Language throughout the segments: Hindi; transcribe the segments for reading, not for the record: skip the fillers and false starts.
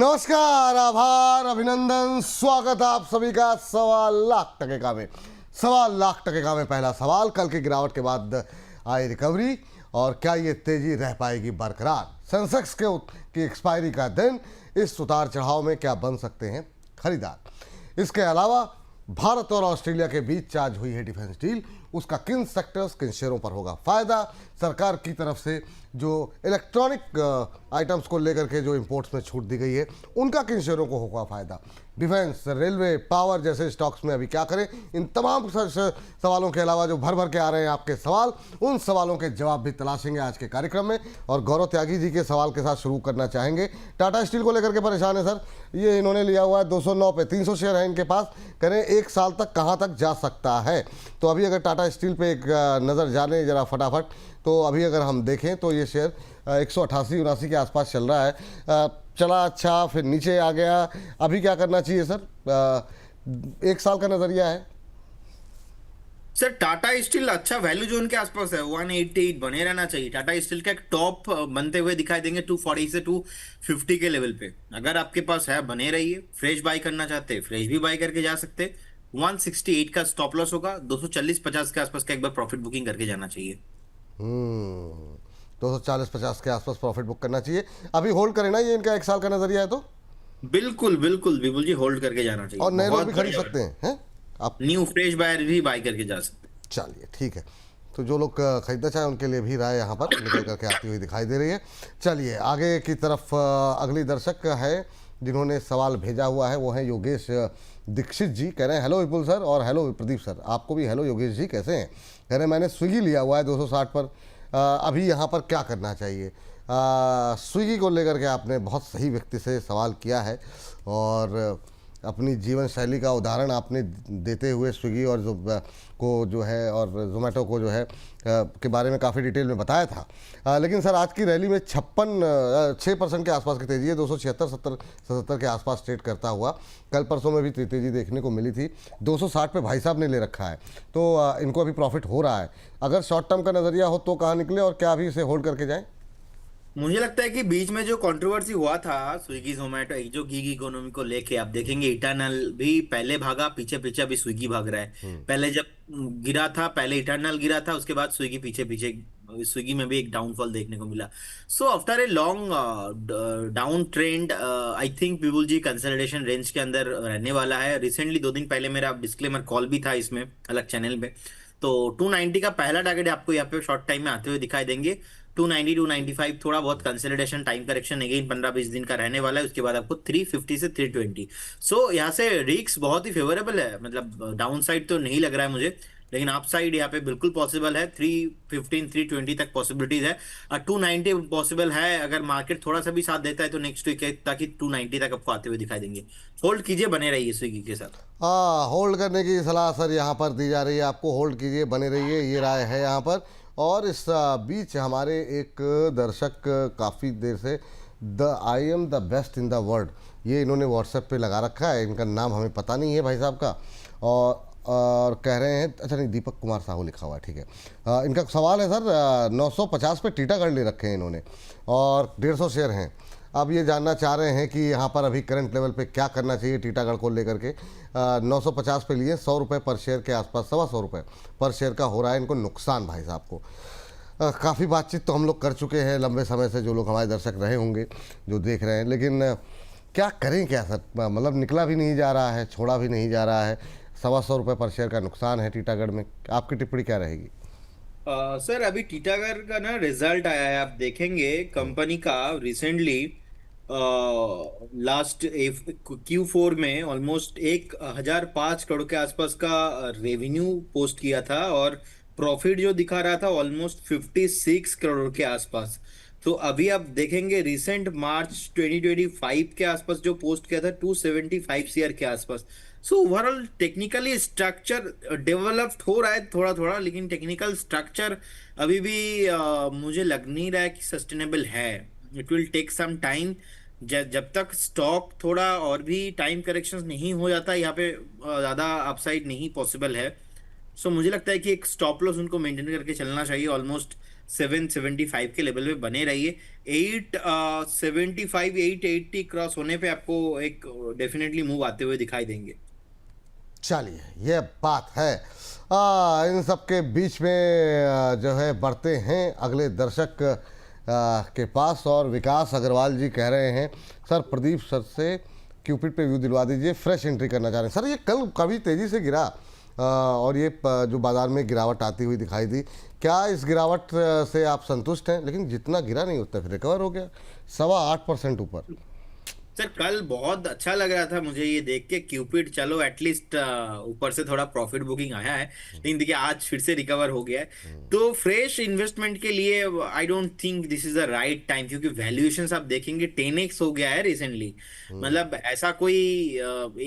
नमस्कार, आभार, अभिनंदन, स्वागत आप सभी का 1.25 लाख में। 1.25 लाख में पहला सवाल, कल की गिरावट के बाद आई रिकवरी और क्या ये तेजी रह पाएगी बरकरार? सेंसेक्स की एक्सपायरी का दिन, इस उतार चढ़ाव में क्या बन सकते हैं खरीदार? इसके अलावा भारत और ऑस्ट्रेलिया के बीच आज हुई है डिफेंस डील, उसका किन सेक्टर्स, किन शेयरों पर होगा फायदा? सरकार की तरफ से जो इलेक्ट्रॉनिक आइटम्स को लेकर के जो इंपोर्ट्स में छूट दी गई है, उनका किन शेयरों को होगा फायदा? डिफेंस, रेलवे, पावर जैसे स्टॉक्स में अभी क्या करें? इन तमाम सवालों के अलावा जो भर भर के आ रहे हैं आपके सवाल, उन सवालों के जवाब भी तलाशेंगे आज के कार्यक्रम में। और गौरव त्यागी जी के सवाल के साथ शुरू करना चाहेंगे। टाटा स्टील को लेकर के परेशान है सर, ये इन्होंने लिया हुआ है 209 पे, 300 शेयर है इनके पास, करें 1 साल तक कहाँ तक जा सकता है? तो अभी अगर टाटा स्टील पे एक नज़र जाने जरा फटाफट, तो अभी अगर हम देखें तो ये शेयर 188-79 के आसपास चल रहा है, चला अच्छा, फिर नीचे आ गया। अभी क्या करना चाहिए सर? 1 साल का नजरिया है सर। टाटा स्टील अच्छा वैल्यू जोन के आसपास है, 188 बने रहना चाहिए। टाटा स्टील का एक टॉप बनते हुए दिखाई देंगे 240 से 250 के लेवल पे। अगर आपके पास है बने रहिए, फ्रेश बाय करना चाहते हैं फ्रेश भी बाय करके जा सकते हैं। 168 का स्टॉप लॉस होगा, 240-50 के आसपास का एक बार प्रॉफिट बुकिंग करके जाना चाहिए। 240-50 के आसपास प्रॉफिट बुक करना चाहिए। अभी होल्ड करें ना, ये इनका 1 साल का नजरिया है तो? बिल्कुल बिल्कुल विपुल जी, होल्ड करके जाना चाहिए। और नए लोग बहुत भी खरीद सकते हैं आप? न्यू फ्रेश बायर भी बाय करके जा सकते हैं। चलिए ठीक है, तो जो लोग खरीदना चाहें उनके लिए भी राय यहाँ पर निकल करके आती हुई दिखाई दे रही है। चलिए आगे की तरफ, अगली दर्शक है जिन्होंने सवाल भेजा हुआ है, वो है योगेश दीक्षित जी। कह रहे हैं हेलो विपुल सर और हेलो प्रदीप सर। आपको भी हेलो योगेश जी, कैसे हैं? कह रहे हैं मैंने स्विगी लिया हुआ है 260 पर, अभी यहाँ पर क्या करना चाहिए? स्विगी को लेकर के आपने बहुत सही व्यक्ति से सवाल किया है और अपनी जीवन शैली का उदाहरण आपने देते हुए स्विगी और जो है और जोमेटो को जो है के बारे में काफ़ी डिटेल में बताया था। लेकिन सर आज की रैली में 6% के आसपास की तेज़ी है, 276-77 के आसपास ट्रेड करता हुआ। कल परसों में भी तेज़ी देखने को मिली थी। 260 पे भाई साहब ने ले रखा है, तो इनको अभी प्रॉफिट हो रहा है। अगर शॉर्ट टर्म का नज़रिया हो तो कहाँ निकले और क्या अभी इसे होल्ड करके जाएँ? मुझे लगता है कि बीच में जो कंट्रोवर्सी हुआ था स्विगी जोमेटो जो गिग इकोनॉमी को लेके, आप देखेंगे इटर्नल भी पहले भागा, पीछे पीछे अभी स्विगी भाग रहा है। पहले जब गिरा था, पहले इटर्नल गिरा था, उसके बाद स्विगी पीछे पीछे, स्विगी में भी एक डाउनफॉल देखने को मिला। So after a long down trend, I think people जी कंसोलिडेशन रेंज के अंदर रहने वाला है। रिसेंटली 2 दिन पहले मेरा डिस्क्लेमर कॉल भी था इसमें अलग चैनल पे, तो 290 का पहला टारगेट आपको यहाँ पे शॉर्ट टाइम में आते हुए दिखाई देंगे। 290 295 थोड़ा बहुत कंसोलिडेशन टाइम करेक्शन अगेन 15-20 दिन का रहने वाला है। उसके बाद आपको 350 से 320। सो यहाँ से रिस्क बहुत ही फेवरेबल है, मतलब डाउन साइड तो नहीं लग रहा है मुझे, लेकिन अप साइड यहाँ पे बिल्कुल पॉसिबल है। 315 320 तक पॉसिबिलिटीज है और 290 पॉसिबल है। अगर मार्केट थोड़ा सा भी साथ देता है तो नेक्स्ट वीक है, ताकि 290 तक आपको आते हुए दिखाई देंगे। होल्ड कीजिए, बने रहिए स्विगी के साथ। हाँ, होल्ड करने की सलाह सर यहाँ पर दी जा रही है आपको। होल्ड कीजिए, बने रहिए, ये राय है यहाँ पर। और इस बीच हमारे एक दर्शक काफ़ी देर से the I am the best in the world, ये इन्होंने व्हाट्सएप पे लगा रखा है। इनका नाम हमें पता नहीं है भाई साहब का, और कह रहे हैं, अच्छा नहीं, दीपक कुमार साहू लिखा हुआ है, ठीक है। इनका सवाल है सर, 950 पे टीटागढ़ ले रखे हैं इन्होंने और 150 शेयर हैं। अब ये जानना चाह रहे हैं कि यहाँ पर अभी करंट लेवल पे क्या करना चाहिए टीटागढ़ को लेकर के। 950 पे लिए, 100 रुपये पर शेयर के आसपास, 125 रुपये पर शेयर का हो रहा है इनको नुकसान भाई साहब को। काफ़ी बातचीत तो हम लोग कर चुके हैं लंबे समय से, जो लोग हमारे दर्शक रहे होंगे जो देख रहे हैं, लेकिन क्या करें क्या सर? मतलब निकला भी नहीं जा रहा है, छोड़ा भी नहीं जा रहा है, 125 रुपये पर शेयर का नुकसान है टीटागढ़ में। आपकी टिप्पणी क्या रहेगी? सर अभी टीटागढ़ का ना रिजल्ट आया है, आप देखेंगे कंपनी का रिसेंटली लास्ट Q4 में ऑलमोस्ट 1005 करोड़ के आसपास का रेवेन्यू पोस्ट किया था और प्रॉफिट जो दिखा रहा था ऑलमोस्ट 56 करोड़ के आसपास। तो अभी आप देखेंगे रिसेंट मार्च 2025 के आसपास जो पोस्ट किया था 275 CR के आसपास। So overall technically structure developed हो रहा है थोड़ा थोड़ा, लेकिन टेक्निकल स्ट्रक्चर अभी भी मुझे लग नहीं रहा है कि सस्टेनेबल है। It will take some time, जब तक स्टॉक थोड़ा और भी टाइम करेक्शन नहीं हो जाता, यहाँ पे ज्यादा अपसाइड नहीं पॉसिबल है। सो मुझे लगता है कि एक स्टॉप लॉस उनको मेंटेन करके चलना चाहिए, ऑलमोस्ट 775 के लेवल पे बने रहिए। 875 880 क्रॉस होने पे आपको एक डेफिनेटली मूव आते हुए दिखाई देंगे। चलिए, ये बात है। इन सब के बीच में जो है बढ़ते हैं अगले दर्शक के पास, और विकास अग्रवाल जी कह रहे हैं सर प्रदीप सर से क्यूपिड पे व्यू दिलवा दीजिए, फ्रेश एंट्री करना चाह रहे हैं। सर ये कल काफ़ी तेज़ी से गिरा और ये जो बाज़ार में गिरावट आती हुई दिखाई दी, क्या इस गिरावट से आप संतुष्ट हैं? लेकिन जितना गिरा नहीं उतना फिर रिकवर हो गया, 8.25% ऊपर। सर कल बहुत अच्छा लग रहा था मुझे ये देख के, क्यूपिड चलो एटलीस्ट ऊपर से थोड़ा प्रॉफिट बुकिंग आया है, लेकिन देखिए आज फिर से रिकवर हो गया है। तो फ्रेश इन्वेस्टमेंट के लिए I don't think this is the right time, क्योंकि वैल्यूएशंस आप देखेंगे 10x हो गया है रिसेंटली। मतलब ऐसा कोई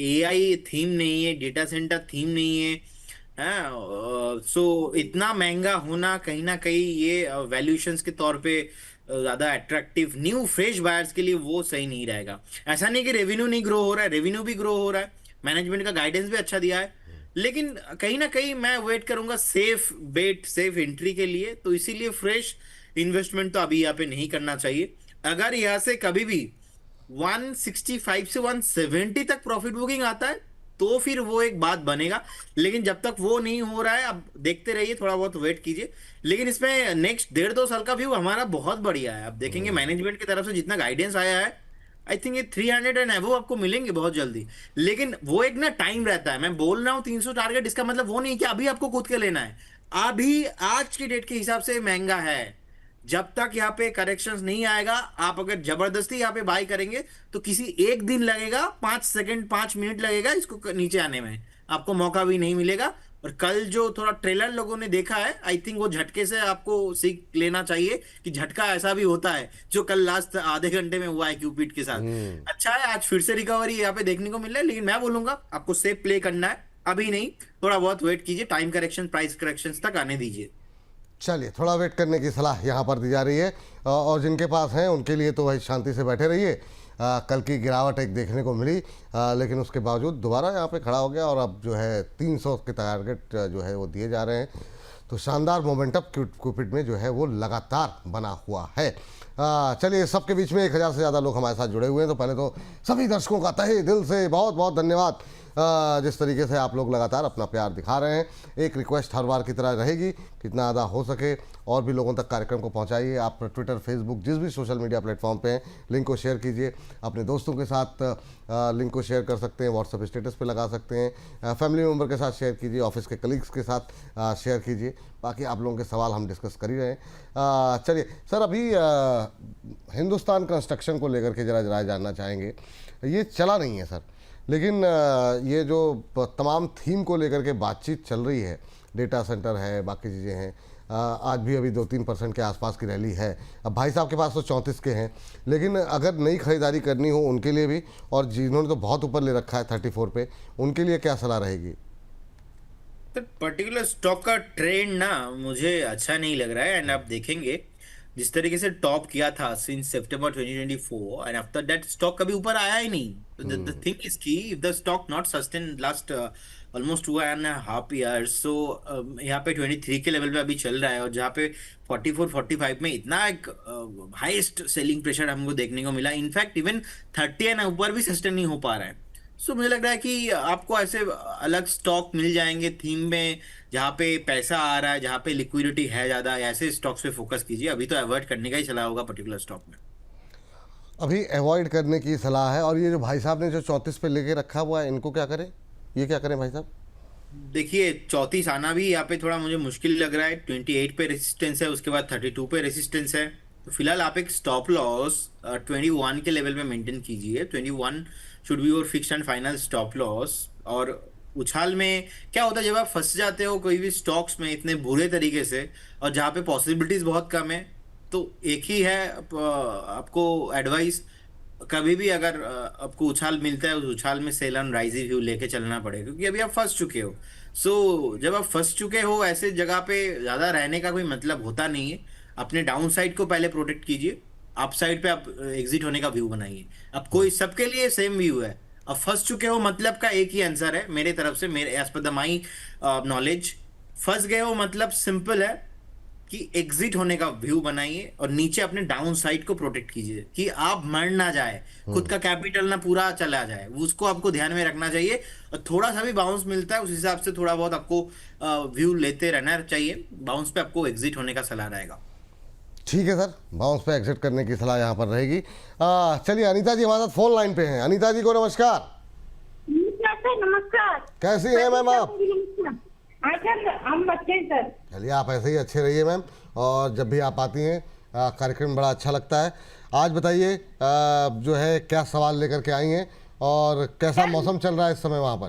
एआई थीम नहीं है, डेटा सेंटर थीम नहीं है, सो इतना महंगा होना कहीं ना कहीं ये वैल्यूएशंस के तौर पे ज्यादा अट्रैक्टिव न्यू फ्रेश बायर्स के लिए वो सही नहीं रहेगा। ऐसा नहीं कि रेवेन्यू नहीं ग्रो हो रहा है, रेवेन्यू भी ग्रो हो रहा है, मैनेजमेंट का गाइडेंस भी अच्छा दिया है, लेकिन कहीं ना कहीं मैं वेट करूंगा सेफ बेट सेफ एंट्री के लिए। तो इसीलिए फ्रेश इन्वेस्टमेंट तो अभी यहाँ पे नहीं करना चाहिए। अगर यहाँ से कभी भी 165 से 170 तक प्रॉफिट बुकिंग आता है तो फिर वो एक बात बनेगा, लेकिन जब तक वो नहीं हो रहा है अब देखते रहिए, थोड़ा बहुत वेट कीजिए। लेकिन इसमें नेक्स्ट 1.5-2 साल का व्यू हमारा बहुत बढ़िया है। आप देखेंगे मैनेजमेंट की तरफ से जितना गाइडेंस आया है, आई थिंक ये 300 एंड अबव आपको मिलेंगे बहुत जल्दी। लेकिन वो एक ना टाइम रहता है, मैं बोल रहा हूँ 300 टारगेट, इसका मतलब वो नहीं कि अभी आपको कूद के लेना है। अभी आज की डेट के हिसाब से महंगा है, जब तक यहाँ पे करेक्शंस नहीं आएगा, आप अगर जबरदस्ती यहाँ पे बाय करेंगे तो किसी एक दिन लगेगा, 5 सेकंड 5 मिनट लगेगा इसको नीचे आने में, आपको मौका भी नहीं मिलेगा। और कल जो थोड़ा ट्रेलर लोगों ने देखा है, आई थिंक वो झटके से आपको सीख लेना चाहिए कि झटका ऐसा भी होता है, जो कल लास्ट आधे घंटे में हुआ है क्यूपिड के साथ। अच्छा है आज फिर से रिकवरी यहाँ पे देखने को मिल रहा है, लेकिन मैं बोलूंगा आपको सेफ प्ले करना है, अभी नहीं, थोड़ा बहुत वेट कीजिए, टाइम करेक्शन प्राइस करेक्शन तक आने दीजिए। चलिए, थोड़ा वेट करने की सलाह यहाँ पर दी जा रही है, और जिनके पास हैं उनके लिए तो भाई शांति से बैठे रहिए। कल की गिरावट एक देखने को मिली, लेकिन उसके बावजूद दोबारा यहाँ पे खड़ा हो गया, और अब जो है 300 के टारगेट जो है वो दिए जा रहे हैं। तो शानदार मोमेंटम क्यूपिड में जो है वो लगातार बना हुआ है। चलिए, सबके बीच में 1000 से ज़्यादा लोग हमारे साथ जुड़े हुए हैं, तो पहले तो सभी दर्शकों का तहे दिल से बहुत बहुत धन्यवाद। जिस तरीके से आप लोग लगातार अपना प्यार दिखा रहे हैं। एक रिक्वेस्ट हर बार की तरह रहेगी, कितना ज़्यादा हो सके और भी लोगों तक कार्यक्रम को पहुंचाइए। आप ट्विटर, फेसबुक, जिस भी सोशल मीडिया प्लेटफॉर्म पे हैं, लिंक को शेयर कीजिए, अपने दोस्तों के साथ लिंक को शेयर कर सकते हैं, व्हाट्सएप स्टेटस पे लगा सकते हैं, फैमिली मेम्बर के साथ शेयर कीजिए, ऑफिस के कलीग्स के साथ शेयर कीजिए। बाकी आप लोगों के सवाल हम डिस्कस कर ही रहे हैं। चलिए सर, अभी हिंदुस्तान कंस्ट्रक्शन को लेकर के जरा राय जानना चाहेंगे। ये चला नहीं है सर, लेकिन ये जो तमाम थीम को लेकर के बातचीत चल रही है, डेटा सेंटर है, बाकी चीज़ें हैं, आज भी अभी 2-3% के आसपास की रैली है। अब भाई साहब के पास तो 34 के हैं, लेकिन अगर नई खरीदारी करनी हो उनके लिए भी, और जिन्होंने तो बहुत ऊपर ले रखा है 34 पे, उनके लिए क्या सलाह रहेगी? तो पर्टिकुलर स्टॉक का ट्रेंड ना मुझे अच्छा नहीं लग रहा है, एंड आप देखेंगे जिस तरीके से टॉप किया था since September 2024 and after that stock कभी ऊपर आया ही नहीं। द थिंग इज की if the stock not sustain last almost 2.5 years, सो यहाँ पे 23 के लेवल पे अभी चल रहा है, और जहाँ पे 44-45 में इतना एक हाईएस्ट सेलिंग प्रेशर हमको देखने को मिला, इनफैक्ट इवन 30 एंड ऊपर भी सस्टेन नहीं हो पा रहा है। सो मुझे लग रहा है कि आपको ऐसे अलग स्टॉक मिल जाएंगे थीम में, जहाँ पे पैसा आ रहा है, जहाँ पे लिक्विडिटी है ज्यादा, ऐसे स्टॉक्स पे फोकस कीजिए। अभी तो अवॉइड करने का ही सलाह होगा पर्टिकुलर स्टॉक में। अभी अवॉइड करने की सलाह है। और ये जो भाई साहब ने जो 34 पे लेके रखा हुआ है, इनको क्या करें? ये क्या करें भाई साहब? देखिए 34 आना भी यहाँ पे थोड़ा मुझे मुश्किल लग रहा है। 28 पे रेसिस्टेंस है, उसके बाद 32 पे रेसिस्टेंस है। तो फिलहाल आप एक स्टॉप लॉस 21 के लेवल में मेंटेन कीजिए। 21 should be your fixed and final stop loss. और उछाल में क्या होता है, जब आप फंस जाते हो कोई भी स्टॉक्स में इतने बुरे तरीके से, और जहाँ पे पॉसिबिलिटीज बहुत कम है, तो एक ही है आपको एडवाइस, कभी भी अगर आपको उछाल मिलता है, उस उछाल में सेल ऑन राइजिंग व्यू लेके चलना पड़ेगा, क्योंकि अभी आप फंस चुके हो। सो जब आप फंस चुके हो ऐसे जगह पे ज्यादा रहने का कोई मतलब होता नहीं है। अपने डाउन साइड को पहले प्रोटेक्ट कीजिए, अप साइड पे आप एग्जिट होने का व्यू बनाइए। अब कोई सबके लिए सेम व्यू है, अब फंस चुके हो मतलब का एक ही आंसर है मेरे तरफ से, मेरे as per the my knowledge, फंस गए हो मतलब सिंपल है कि एग्जिट होने का व्यू बनाइए और नीचे अपने डाउन साइड को प्रोटेक्ट कीजिए कि आप मर ना जाए, खुद का कैपिटल ना पूरा चला जाए, उसको आपको ध्यान में रखना चाहिए। और थोड़ा सा भी बाउंस मिलता है उस हिसाब से थोड़ा बहुत आपको व्यू लेते रहना चाहिए। बाउंस पे आपको एग्जिट होने का सलाह रहेगा। ठीक है सर, बाउंस पे एग्जिट करने की सलाह यहाँ पर रहेगी। चलिए अनीता जी हमारे साथ फोन लाइन पे हैं। अनीता जी को नमस्कार। नमस्कार। कैसी हैं मैम आप? सर हम अच्छे हैं सर। चलिए आप ऐसे ही अच्छे रहिए मैम, और जब भी आप आती हैं कार्यक्रम बड़ा अच्छा लगता है। आज बताइए जो है क्या सवाल लेकर के आई हैं और कैसा मौसम चल रहा है इस समय वहाँ पर?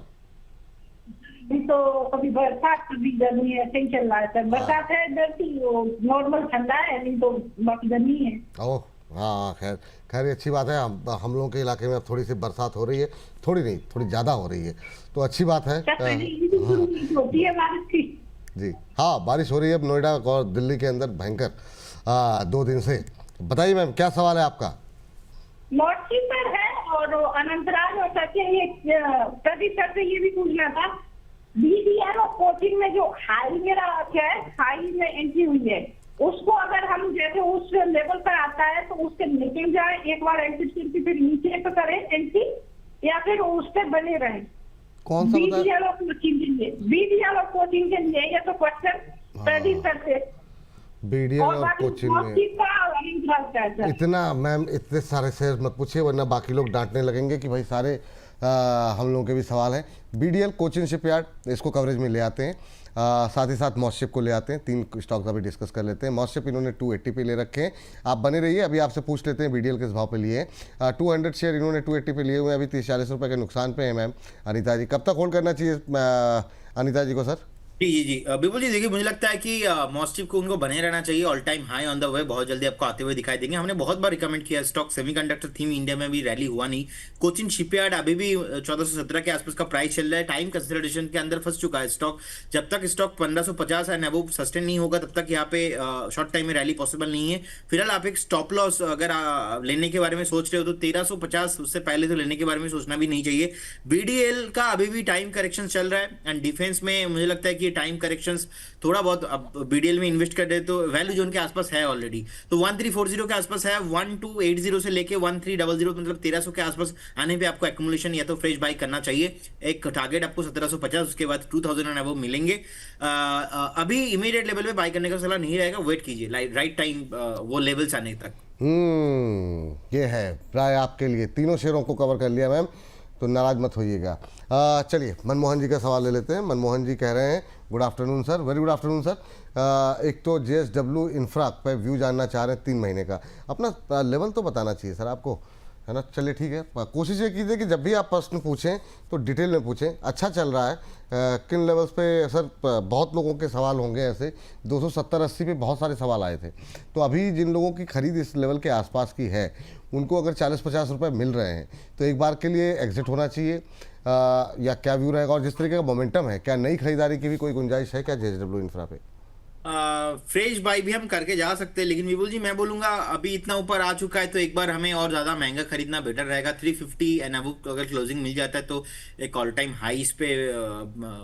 अभी तो कभी बरसात कभी गर्मी ऐसे ही चल रहा है सर। बरसात है इधर की, नॉर्मल ठंडा है, नहीं तो बाकी गर्मी है। ओह हाँ, खैर खैर ये अच्छी बात है। हम लोगों के इलाके में अब थोड़ी सी बरसात हो रही है, थोड़ी नहीं थोड़ी ज़्यादा हो रही है, तो अच्छी बात है। होती है बारिश की। जी हाँ, बारिश हो रही है अब नोएडा और दिल्ली के अंदर भयंकर 2 दिन से। बताइए मैम क्या सवाल है आपका? लॉटरी पर है और अनंतराज और सच्चे ये प्रदीप सर से ये भी पूछना था। बीडीआर और कोचिंग में जो हाई मेरा क्या है, हाई में एंट्री हुई है, उसको अगर हम जैसे उस लेवल पर आता है तो उससे निकल जाए, एक बार एंट्री करके फिर नीचे पे करें एंट्री, या फिर उस पर बने रहे? कौन सा बताया? बीडीआर और कोचिंग के लिए, बीडीआर और कोचिंग के लिए ये तो क्वेश्चन प्रदीप सर से। बीडीएल और कोचिंग में इतना मैम इतने सारे शेयर मत पूछिए, वरना बाकी लोग डांटने लगेंगे कि भाई सारे हम लोगों के भी सवाल हैं। बीडीएल कोचिन शिपयार्ड इसको कवरेज में ले आते हैं, साथ ही साथ मॉसशिप को ले आते हैं। 3 स्टॉक्स अभी डिस्कस कर लेते हैं। मॉसशिप इन्होंने 280 पे ले रखे हैं। आप बने रहिए, अभी आपसे पूछ लेते हैं बीडीएल किस भाव पे लिए हैं। 200 शेयर इन्होंने 280 पे लिए हुए हैं, अभी 30-40 रुपये के नुकसान पे हैं मैम। अनीता जी कब तक होल्ड करना चाहिए अनीता जी को सर? जी जी जी बिल्कुल जी। देखिए मुझे लगता है कि मॉस्टिप को उनको बने रहना चाहिए। All time high on the way बहुत जल्दी आपको आते हुए दिखाई देंगे। हमने बहुत बार रिकमेंड किया स्टॉक। सेमीकंडक्टर थीम इंडिया में भी रैली हुआ नहीं। कोचिन शिपयार्ड अभी भी 1417 के आसपास का प्राइस चल रहा है। टाइम कंसिडरेशन के अंदर फंस चुका है स्टॉक। जब तक स्टॉक 1550 एंड अबव सस्टेन नहीं होगा तब तक यहाँ पे शॉर्ट टाइम में रैली पॉसिबल नहीं है। फिलहाल आप एक स्टॉप लॉस अगर लेने के बारे में सोच रहे हो तो 1350, उससे पहले तो लेने के बारे में सोचना भी नहीं चाहिए। बीडीएल का अभी भी टाइम करेक्शन चल रहा है एंड डिफेंस में मुझे लगता है कि टाइम करेक्शन थोड़ा बहुत अब बीडीएल में इन्वेस्ट कर दे तो वैल्यू जोन के आसपास है ऑलरेडी। तो 1340 के आसपास है। 1280 से लेके 1300 मतलब 1300 के आसपास आने पे आपको एक्यूमुलेशन या तो फ्रेश बाई करना चाहिए। एक टारगेट आपको 1750, उसके बाद 2000 एंड अबव मिलेंगे। अभी इमीडिएट लेवल पे बाई करने का सलाह नहीं रहेगा, वेट कीजिए राइट टाइम वो लेवल्स आने तक। ये है प्राय आपके लिए। तीनों शेयरों को कवर कर लिया मैम, तो नाराज मत होइएगा। चलिए मनमोहन जी का सवाल ले लेते हैं। मनमोहन जी कह रहे हैं good afternoon sir, very good afternoon sir. एक तो जेएसडब्ल्यू इंफ्रा पे व्यू जानना चाह रहे हैं 3 महीने का। अपना लेवल तो बताना चाहिए सर आपको, है ना? चलिए ठीक है, कोशिश ये कीजिए कि जब भी आप प्रश्न पूछें तो डिटेल में पूछें। अच्छा चल रहा है किन लेवल्स पे सर? बहुत लोगों के सवाल होंगे ऐसे, 270-80 पे बहुत सारे सवाल आए थे। तो अभी जिन लोगों की खरीद इस लेवल के आसपास की है उनको अगर 40-50 रुपये मिल रहे हैं तो एक बार के लिए एग्जिट होना चाहिए या क्या व्यू रहेगा? और जिस तरीके का मोमेंटम है, क्या नई खरीदारी की भी कोई गुंजाइश है क्या जेएसडब्ल्यू इंफ्रा पे? फ्रेश बाई भी हम करके जा सकते हैं, लेकिन विपुल जी मैं बोलूंगा अभी इतना ऊपर आ चुका है तो एक बार हमें और ज्यादा महंगा खरीदना बेटर रहेगा। 350 एंड अबव अगर क्लोजिंग मिल जाता है तो एक ऑल टाइम हाईस पे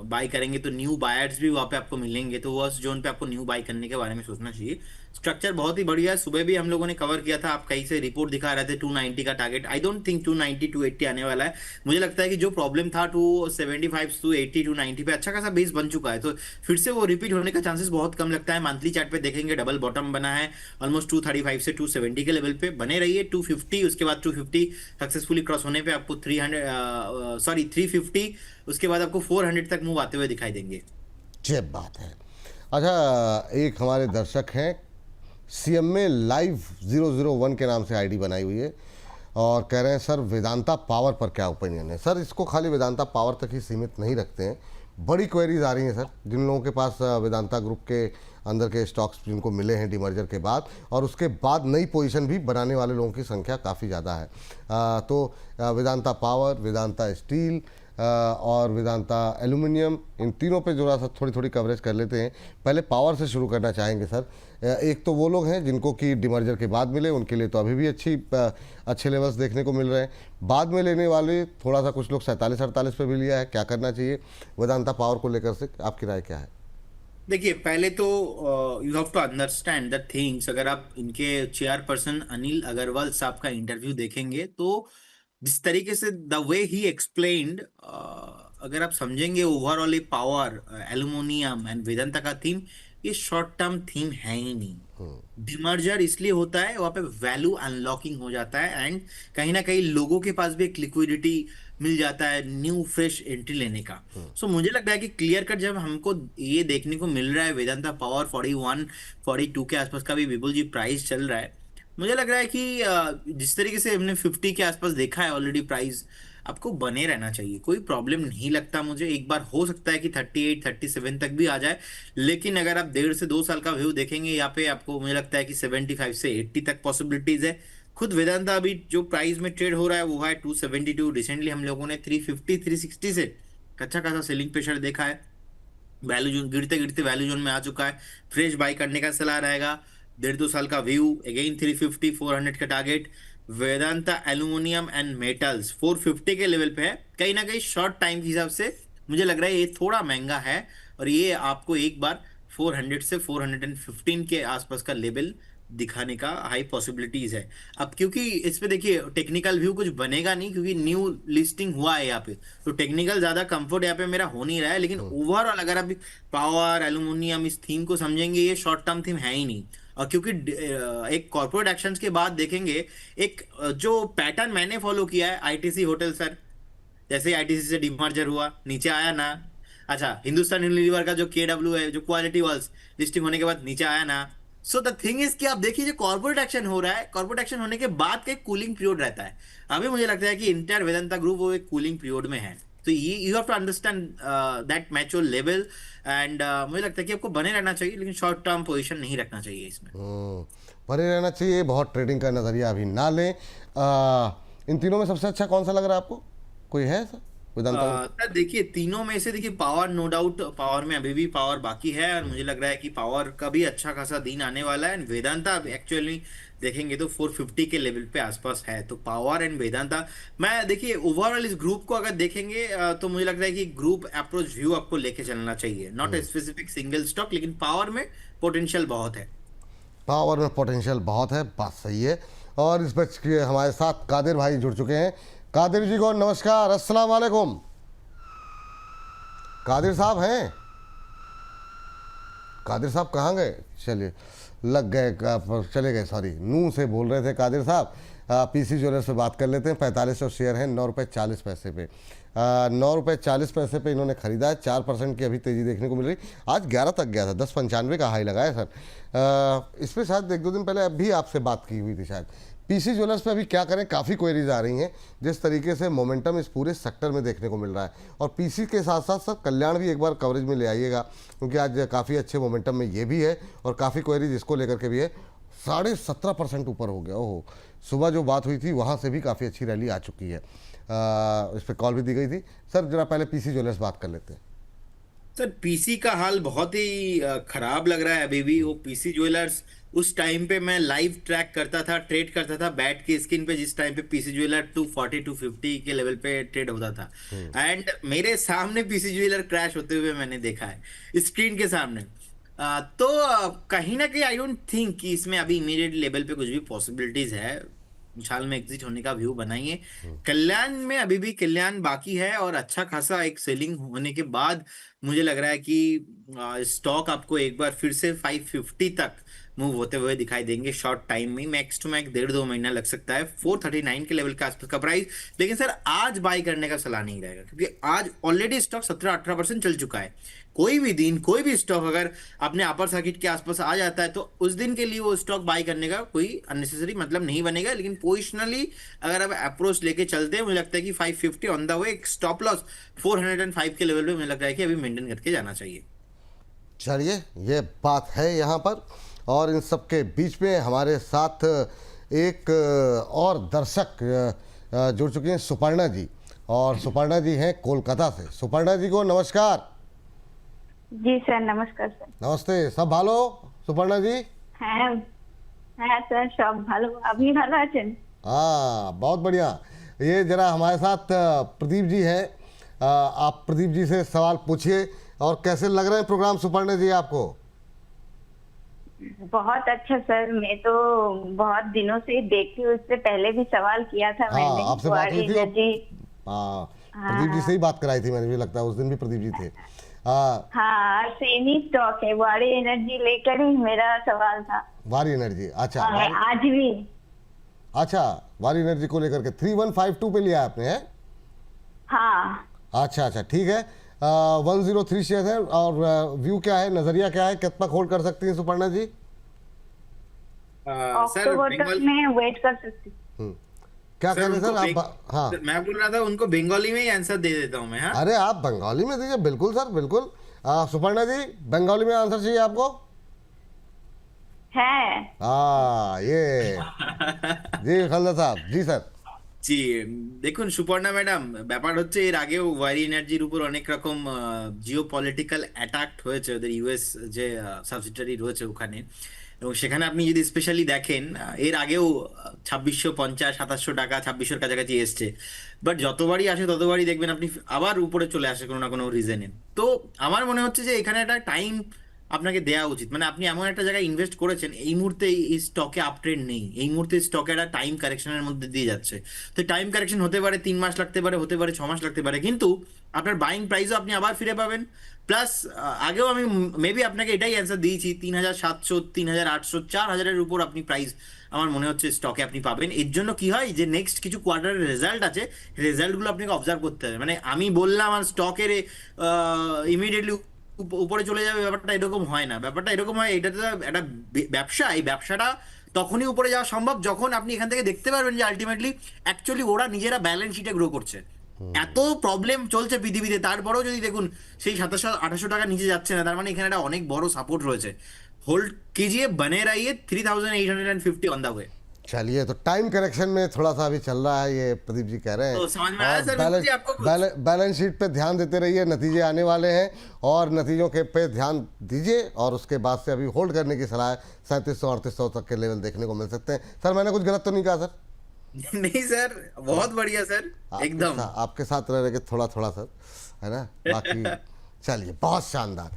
बाई करेंगे तो न्यू बायर्स भी वहाँ पे आपको मिलेंगे, तो उस जोन पे आपको न्यू बाई करने के बारे में सोचना चाहिए। स्ट्रक्चर बहुत ही बढ़िया है। सुबह भी हम लोगों ने कवर किया था, आप कहीं से रिपोर्ट दिखा रहे थे 290 का टारगेट। आई डोंट थिंक 290 280 आने वाला है। मुझे लगता है कि जो प्रॉब्लम था 275 280 290 पे अच्छा खासा बेस बन चुका है, तो फिर से वो रिपीट होने का चांसेस बहुत कम लगता है। मंथली चार्ट पे देखेंगे डबल बॉटम बना है ऑलमोस्ट 235 से 270 के लेवल पे बने रहिए। 250 उसके बाद 250 सक्सेसफुली क्रॉस होने पे आपको 350 उसके बाद आपको 400 तक मूव आते हुए दिखाई देंगे। ये बात है। अच्छा, एक हमारे दर्शक हैं CMA लाइव 001 के नाम से आईडी बनाई हुई है और कह रहे हैं सर वेदांता पावर पर क्या ओपिनियन है? सर इसको खाली वेदांता पावर तक ही सीमित नहीं रखते हैं, बड़ी क्वेरीज आ रही हैं सर। जिन लोगों के पास वेदांता ग्रुप के अंदर के स्टॉक्स जिनको मिले हैं डीमर्जर के बाद, और उसके बाद नई पोजीशन भी बनाने वाले लोगों की संख्या काफ़ी ज़्यादा है। तो वेदांता पावर, वेदांता स्टील और वेदांता एल्यूमिनियम, इन तीनों पे जो सा थोड़ी थोड़ी कवरेज कर लेते हैं। पहले पावर से शुरू करना चाहेंगे सर। एक तो वो लोग हैं जिनको कि डीमर्जर के बाद मिले, उनके लिए तो अभी भी अच्छे लेवल्स देखने को मिल रहे हैं। बाद में लेने वाले थोड़ा सा कुछ लोग 47-48 पे भी लिया है, क्या करना चाहिए वेदांता पावर को लेकर से? आपकी राय क्या है? देखिए पहले तो you have to understand the things. अगर आप इनके चेयरपर्सन अनिल अग्रवाल साहब का इंटरव्यू देखेंगे तो जिस तरीके से द वे ही एक्सप्लेन्ड, अगर आप समझेंगे ओवरऑल ये पावर, एल्यूमिनियम एंड वेदांता का थीम, ये शॉर्ट टर्म थीम है ही नहीं। डिमर्जर इसलिए होता है, वहां पे वैल्यू अनलॉकिंग हो जाता है एंड कहीं ना कहीं लोगों के पास भी एक लिक्विडिटी मिल जाता है न्यू फ्रेश एंट्री लेने का। सो मुझे लगता है कि क्लियर कट जब हमको ये देखने को मिल रहा है, वेदांता पावर 41 42 के आसपास का भी विपुल जी प्राइस चल रहा है, मुझे लग रहा है कि जिस तरीके से हमने 50 के आसपास देखा है ऑलरेडी प्राइस, आपको बने रहना चाहिए। कोई प्रॉब्लम नहीं लगता मुझे। एक बार हो सकता है कि 38 37 तक भी आ जाए, लेकिन अगर आप 1.5 से 2 साल का व्यू देखेंगे यहाँ पे, आपको मुझे लगता है कि 75 से 80 तक पॉसिबिलिटीज है। खुद वेदांता अभी जो प्राइस में ट्रेड हो रहा है वो है 272। रिसेंटली हम लोगों ने 350 360 से अच्छा खासा सेलिंग प्रेशर देखा है। वैल्यू जोन गिरते गिरते वैल्यू जोन में आ चुका है। फ्रेश बाई करने का सलाह रहेगा। 1.5 2 साल का व्यू, अगेन 350 400 का target. Vedanta aluminium and metals 450 के लेवल पे है। कहीं ना कहीं शॉर्ट टाइम के हिसाब से मुझे लग रहा है ये थोड़ा महंगा है, और ये आपको एक बार 400 से 415 के आसपास का लेवल दिखाने का हाई पॉसिबिलिटीज है। अब क्योंकि इस पे देखिए टेक्निकल व्यू कुछ बनेगा नहीं, क्योंकि न्यू लिस्टिंग हुआ है यहाँ पे, तो टेक्निकल ज्यादा कंफर्ट यहाँ पे मेरा हो नहीं रहा है। लेकिन ओवरऑल अगर आप पावर एल्यूमिनियम इस थीम को समझेंगे, ये शॉर्ट टर्म थीम है ही नहीं। और क्योंकि एक कॉर्पोरेट एक्शंस के बाद देखेंगे, एक जो पैटर्न मैंने फॉलो किया है, आईटीसी होटल सर, जैसे आईटीसी से डिमर्जर हुआ, नीचे आया ना। अच्छा, हिंदुस्तान यूनिलीवर का जो केडब्ल्यू है, जो क्वालिटी वाल्स लिस्टिंग होने के बाद नीचे आया ना। सो द थिंग इज कि आप देखिए जो कॉर्पोरेट एक्शन हो रहा है, कॉर्पोरेट एक्शन होने के बाद का एक कूलिंग पीरियड रहता है। अभी मुझे लगता है कि इंटायर वेदांता ग्रुप वो एक कूलिंग पीरियड में है। तो ये you have to understand that mature level and मुझे लगता है कि आपको बने रहना चाहिए, लेकिन शॉर्ट टर्म पोजीशन नहीं रखना चाहिए इसमें। बने रहना चाहिए, बहुत ट्रेडिंग का नज़रिया अभी ना लें। इन तीनों में सबसे अच्छा कौन सा लग रहा है आपको? कोई है ऐसा वेदांता में? सर देखिए तीनों में से देखिए पावर, नो डाउट पावर में अभी भी पावर बाकी है, और मुझे लग रहा है कि पावर का भी अच्छा खासा दिन आने वाला है। एंड वेदांता एक्चुअली देखेंगे तो 450 के लेवल पे आसपास है। तो पावर एंड वेदांता, मैं देखिए ओवरऑल इस ग्रुप को अगर देखेंगे तो मुझे लगता है कि ग्रुप अप्रोच व्यू आपको लेके चलना चाहिए, not a specific single stock, लेकिन पावर में पोटेंशियल बहुत है। पावर में पोटेंशियल बहुत है, बात सही है। और इस पर हमारे साथ कादिर भाई जुड़ चुके हैं। कादिर जी को नमस्कार, अस्सलाम वालेकुम। कादिर साहब हैं? कादिर साहब कहाँ गए? चलिए, लग गए, चले गए, सॉरी, नूह से बोल रहे थे कादिर साहब। पीसी ज्वेलर्स पे बात कर लेते हैं। 4500 शेयर हैं, 9 रुपये 40 पैसे पे। 9 रुपये 40 पैसे पे इन्होंने खरीदा है। 4% की अभी तेज़ी देखने को मिल रही। आज 11 तक गया था, 10.95 का हाई लगाया सर। इस पर शायद 1-2 दिन पहले अभी आपसे बात की हुई थी शायद। पीसी ज्वेलर्स पे अभी क्या करें, काफ़ी क्वेरीज आ रही हैं जिस तरीके से मोमेंटम इस पूरे सेक्टर में देखने को मिल रहा है। और पीसी के साथ साथ सर कल्याण भी एक बार कवरेज में ले आइएगा, क्योंकि आज काफ़ी अच्छे मोमेंटम में ये भी है और काफ़ी क्वेरीज इसको लेकर के भी है। 17.5% ऊपर हो गया। ओहो, सुबह जो बात हुई थी वहाँ से भी काफ़ी अच्छी रैली आ चुकी है। इस पर कॉल भी दी गई थी। सर जरा पहले पीसी ज्वेलर्स बात कर लेते हैं। सर पीसी का हाल बहुत ही खराब लग रहा है अभी भी। वो पीसी ज्वेलर्स उस टाइम पे मैं लाइव ट्रैक करता था, ट्रेड करता था बैट की स्क्रीन पे, जिस टाइम पे पीसी ज्वेलर 240 250 के लेवल पे ट्रेड होता था। एंड मेरे सामने पीसी ज्वेलर क्रैश होते हुए मैंने देखा है स्क्रीन के सामने। तो कहीं ना कहीं आई डोंट थिंक कि इसमें अभी इमीडिएट लेवल पे कुछ भी पॉसिबिलिटीज है। उछाल में एग्जिट होने का व्यू बनाइए। कल्याण में अभी भी कल्याण बाकी है, और अच्छा खासा एक सेलिंग होने के बाद मुझे लग रहा है कि स्टॉक आपको एक बार फिर से 550 तक मूव होते हुए दिखाई देंगे शॉर्ट टाइम में। मैक्स टू मैक्स 1.5-2 महीना लग सकता है। 439 के लेवल के आसपास का प्राइस। लेकिन सर आज बाय करने का सलाह नहीं रहेगा, क्योंकि आज ऑलरेडी स्टॉक 17-18% चल चुका है। कोई भी दिन कोई भी स्टॉक अगर अपने अपर सर्किट के आसपास आ जाता है तो उस दिन के लिए वो स्टॉक बाय करने का कोई अननेसेसरी मतलब नहीं बनेगा। लेकिन पोजिशनली अगर आप अप्रोच लेके चलते हैं, मुझे लगता है कि 550 ऑन द वे, एक स्टॉप लॉस 405 के लेवल पे मुझे लगता है कि अभी मेंटेन करके जाना चाहिए। चलिए, ये बात है यहाँ पर। और इन सब के बीच में हमारे साथ एक और दर्शक जुड़ चुके हैं, सुपर्णा जी। और सुपर्णा जी हैं कोलकाता से। सुपर्णा जी को नमस्कार। जी सर, नमस्कार सर। नमस्ते। सब ভালো সুপর্ণা জি? হ্যাঁ হ্যাঁ স্যার, সব ভালো। আপনি ভালো আছেন? हाँ, बहुत बढ़िया। ये जरा हमारे साथ प्रदीप जी हैं। आप प्रदीप जी से सवाल पूछिए और कैसे लग रहे हैं प्रोग्राम सुपर्णा जी आपको? बहुत अच्छा सर, मैं तो बहुत दिनों से देखती हूँ, उससे पहले भी सवाल किया था हाँ, मैंने। आपसे बात हुई थी एनर्जी। हाँ, प्रदीप जी से ही बात कराई थी मैंने, भी लगता है उस दिन भी प्रदीप जी थे। हाँ, सेम ही स्टॉक है, वारी एनर्जी लेकर ही मेरा सवाल था। वारी एनर्जी, अच्छा आज भी। अच्छा, वारी एनर्जी को लेकर के 3152 पे लिया आपने है? हाँ अच्छा अच्छा, ठीक है। 103 शेयर है। और व्यू क्या है, नजरिया क्या है, कितना होल्ड कर सकती हैं सुपर्णा जी? सर अक्टूबर तक मैं वेट कर सकती हूँ। क्या कह रहे सर आप? हाँ, मैं बोल रहा था उनको बंगाली में ही आंसर दे देता हूँ मैं। हाँ, अरे आप बंगाली में दीजिए, बिल्कुल सर बिल्कुल। सुपर्णा जी, बंगाली में आंसर चाहिए आपको? है। ये जी खालदा साहब, जी सर। জি দেখুন সুপর্ণা ম্যাডাম, ব্যাপার হচ্ছে এর আগেও ওয়ারি এনার্জির উপর অনেক রকম জিও পলিটিক্যাল অ্যাটাক হয়েছে ওদের ইউএস যে সাবসিডারি রয়েছে ওখানে, এবং সেখানে আপনি যদি স্পেশালি দেখেন এর আগেও 2650 2700 টাকা 2600-র কাছাকাছি এসছে, বাট যতবারই আসে ততবারই দেখবেন আপনি আবার উপরে চলে আসে কোনো না কোনো রিজনে। তো আমার মনে হচ্ছে যে এখানে একটা টাইম আপনাকে দেওয়া উচিত, মানে আপনি এমন একটা জায়গায় ইনভেস্ট করেছেন, এই মুহূর্তে এই স্টকে আপ ট্রেন্ড নেই, এই মুহূর্তে স্টকে একটা টাইম কারেকশনের মধ্যে দিয়ে যাচ্ছে। তো টাইম কারেকশন হতে পারে 3 মাস লাগতে পারে, হতে পারে 6 মাস লাগতে পারে, কিন্তু আপনার বাইং প্রাইসও আপনি আবার ফিরে পাবেন। প্লাস আগেও আমি মেবি আপনাকে এটাই অ্যান্সার দিয়েছি, 3700 3800 4000-এর উপর আপনি প্রাইস আমার মনে হচ্ছে স্টকে আপনি পাবেন। এর জন্য কি হয় যে নেক্সট কিছু কোয়ার্টারের রেজাল্ট আছে, রেজাল্টগুলো আপনাকে অবজার্ভ করতে হবে। মানে আমি বললাম আর স্টকের ইমিডিয়েটলি উপরে চলে যাবে, ব্যাপারটা এরকম হয় না। ব্যাপারটা এরকম হয়, এটা তো একটা ব্যবসা, এই ব্যবসাটা তখনই উপরে যাওয়া সম্ভব যখন আপনি এখান থেকে দেখতে পারবেন যে আলটিমেটলি অ্যাকচুয়ালি ওরা নিজেরা ব্যালেন্স শিটে গ্রো করছে। এত প্রবলেম চলছে পৃথিবীতে, তারপরেও যদি দেখুন সেই 2700-2800 টাকা নিচে যাচ্ছে না, তার মানে এখানে একটা অনেক বড় সাপোর্ট রয়েছে। হোল্ড कीजिए, बने रहिए, 3850 ऑन द वे। चलिए, तो टाइम करेक्शन में थोड़ा सा अभी चल रहा है, ये प्रदीप जी कह रहे हैं। तो समझ में आया सर बैलेंस जी आपको कुछ? बैलेंस शीट पे ध्यान देते रहिए, नतीजे आने वाले हैं और नतीजों के पे ध्यान दीजिए, और उसके बाद से अभी होल्ड करने की सलाह है। 3700-3800 तक के लेवल देखने को मिल सकते हैं। सर मैंने कुछ गलत तो नहीं कहा सर? नहीं सर, बहुत बढ़िया सर, एकदम आपके साथ रह के थोड़ा थोड़ा सर, है ना, बाकी चलिए बहुत शानदार।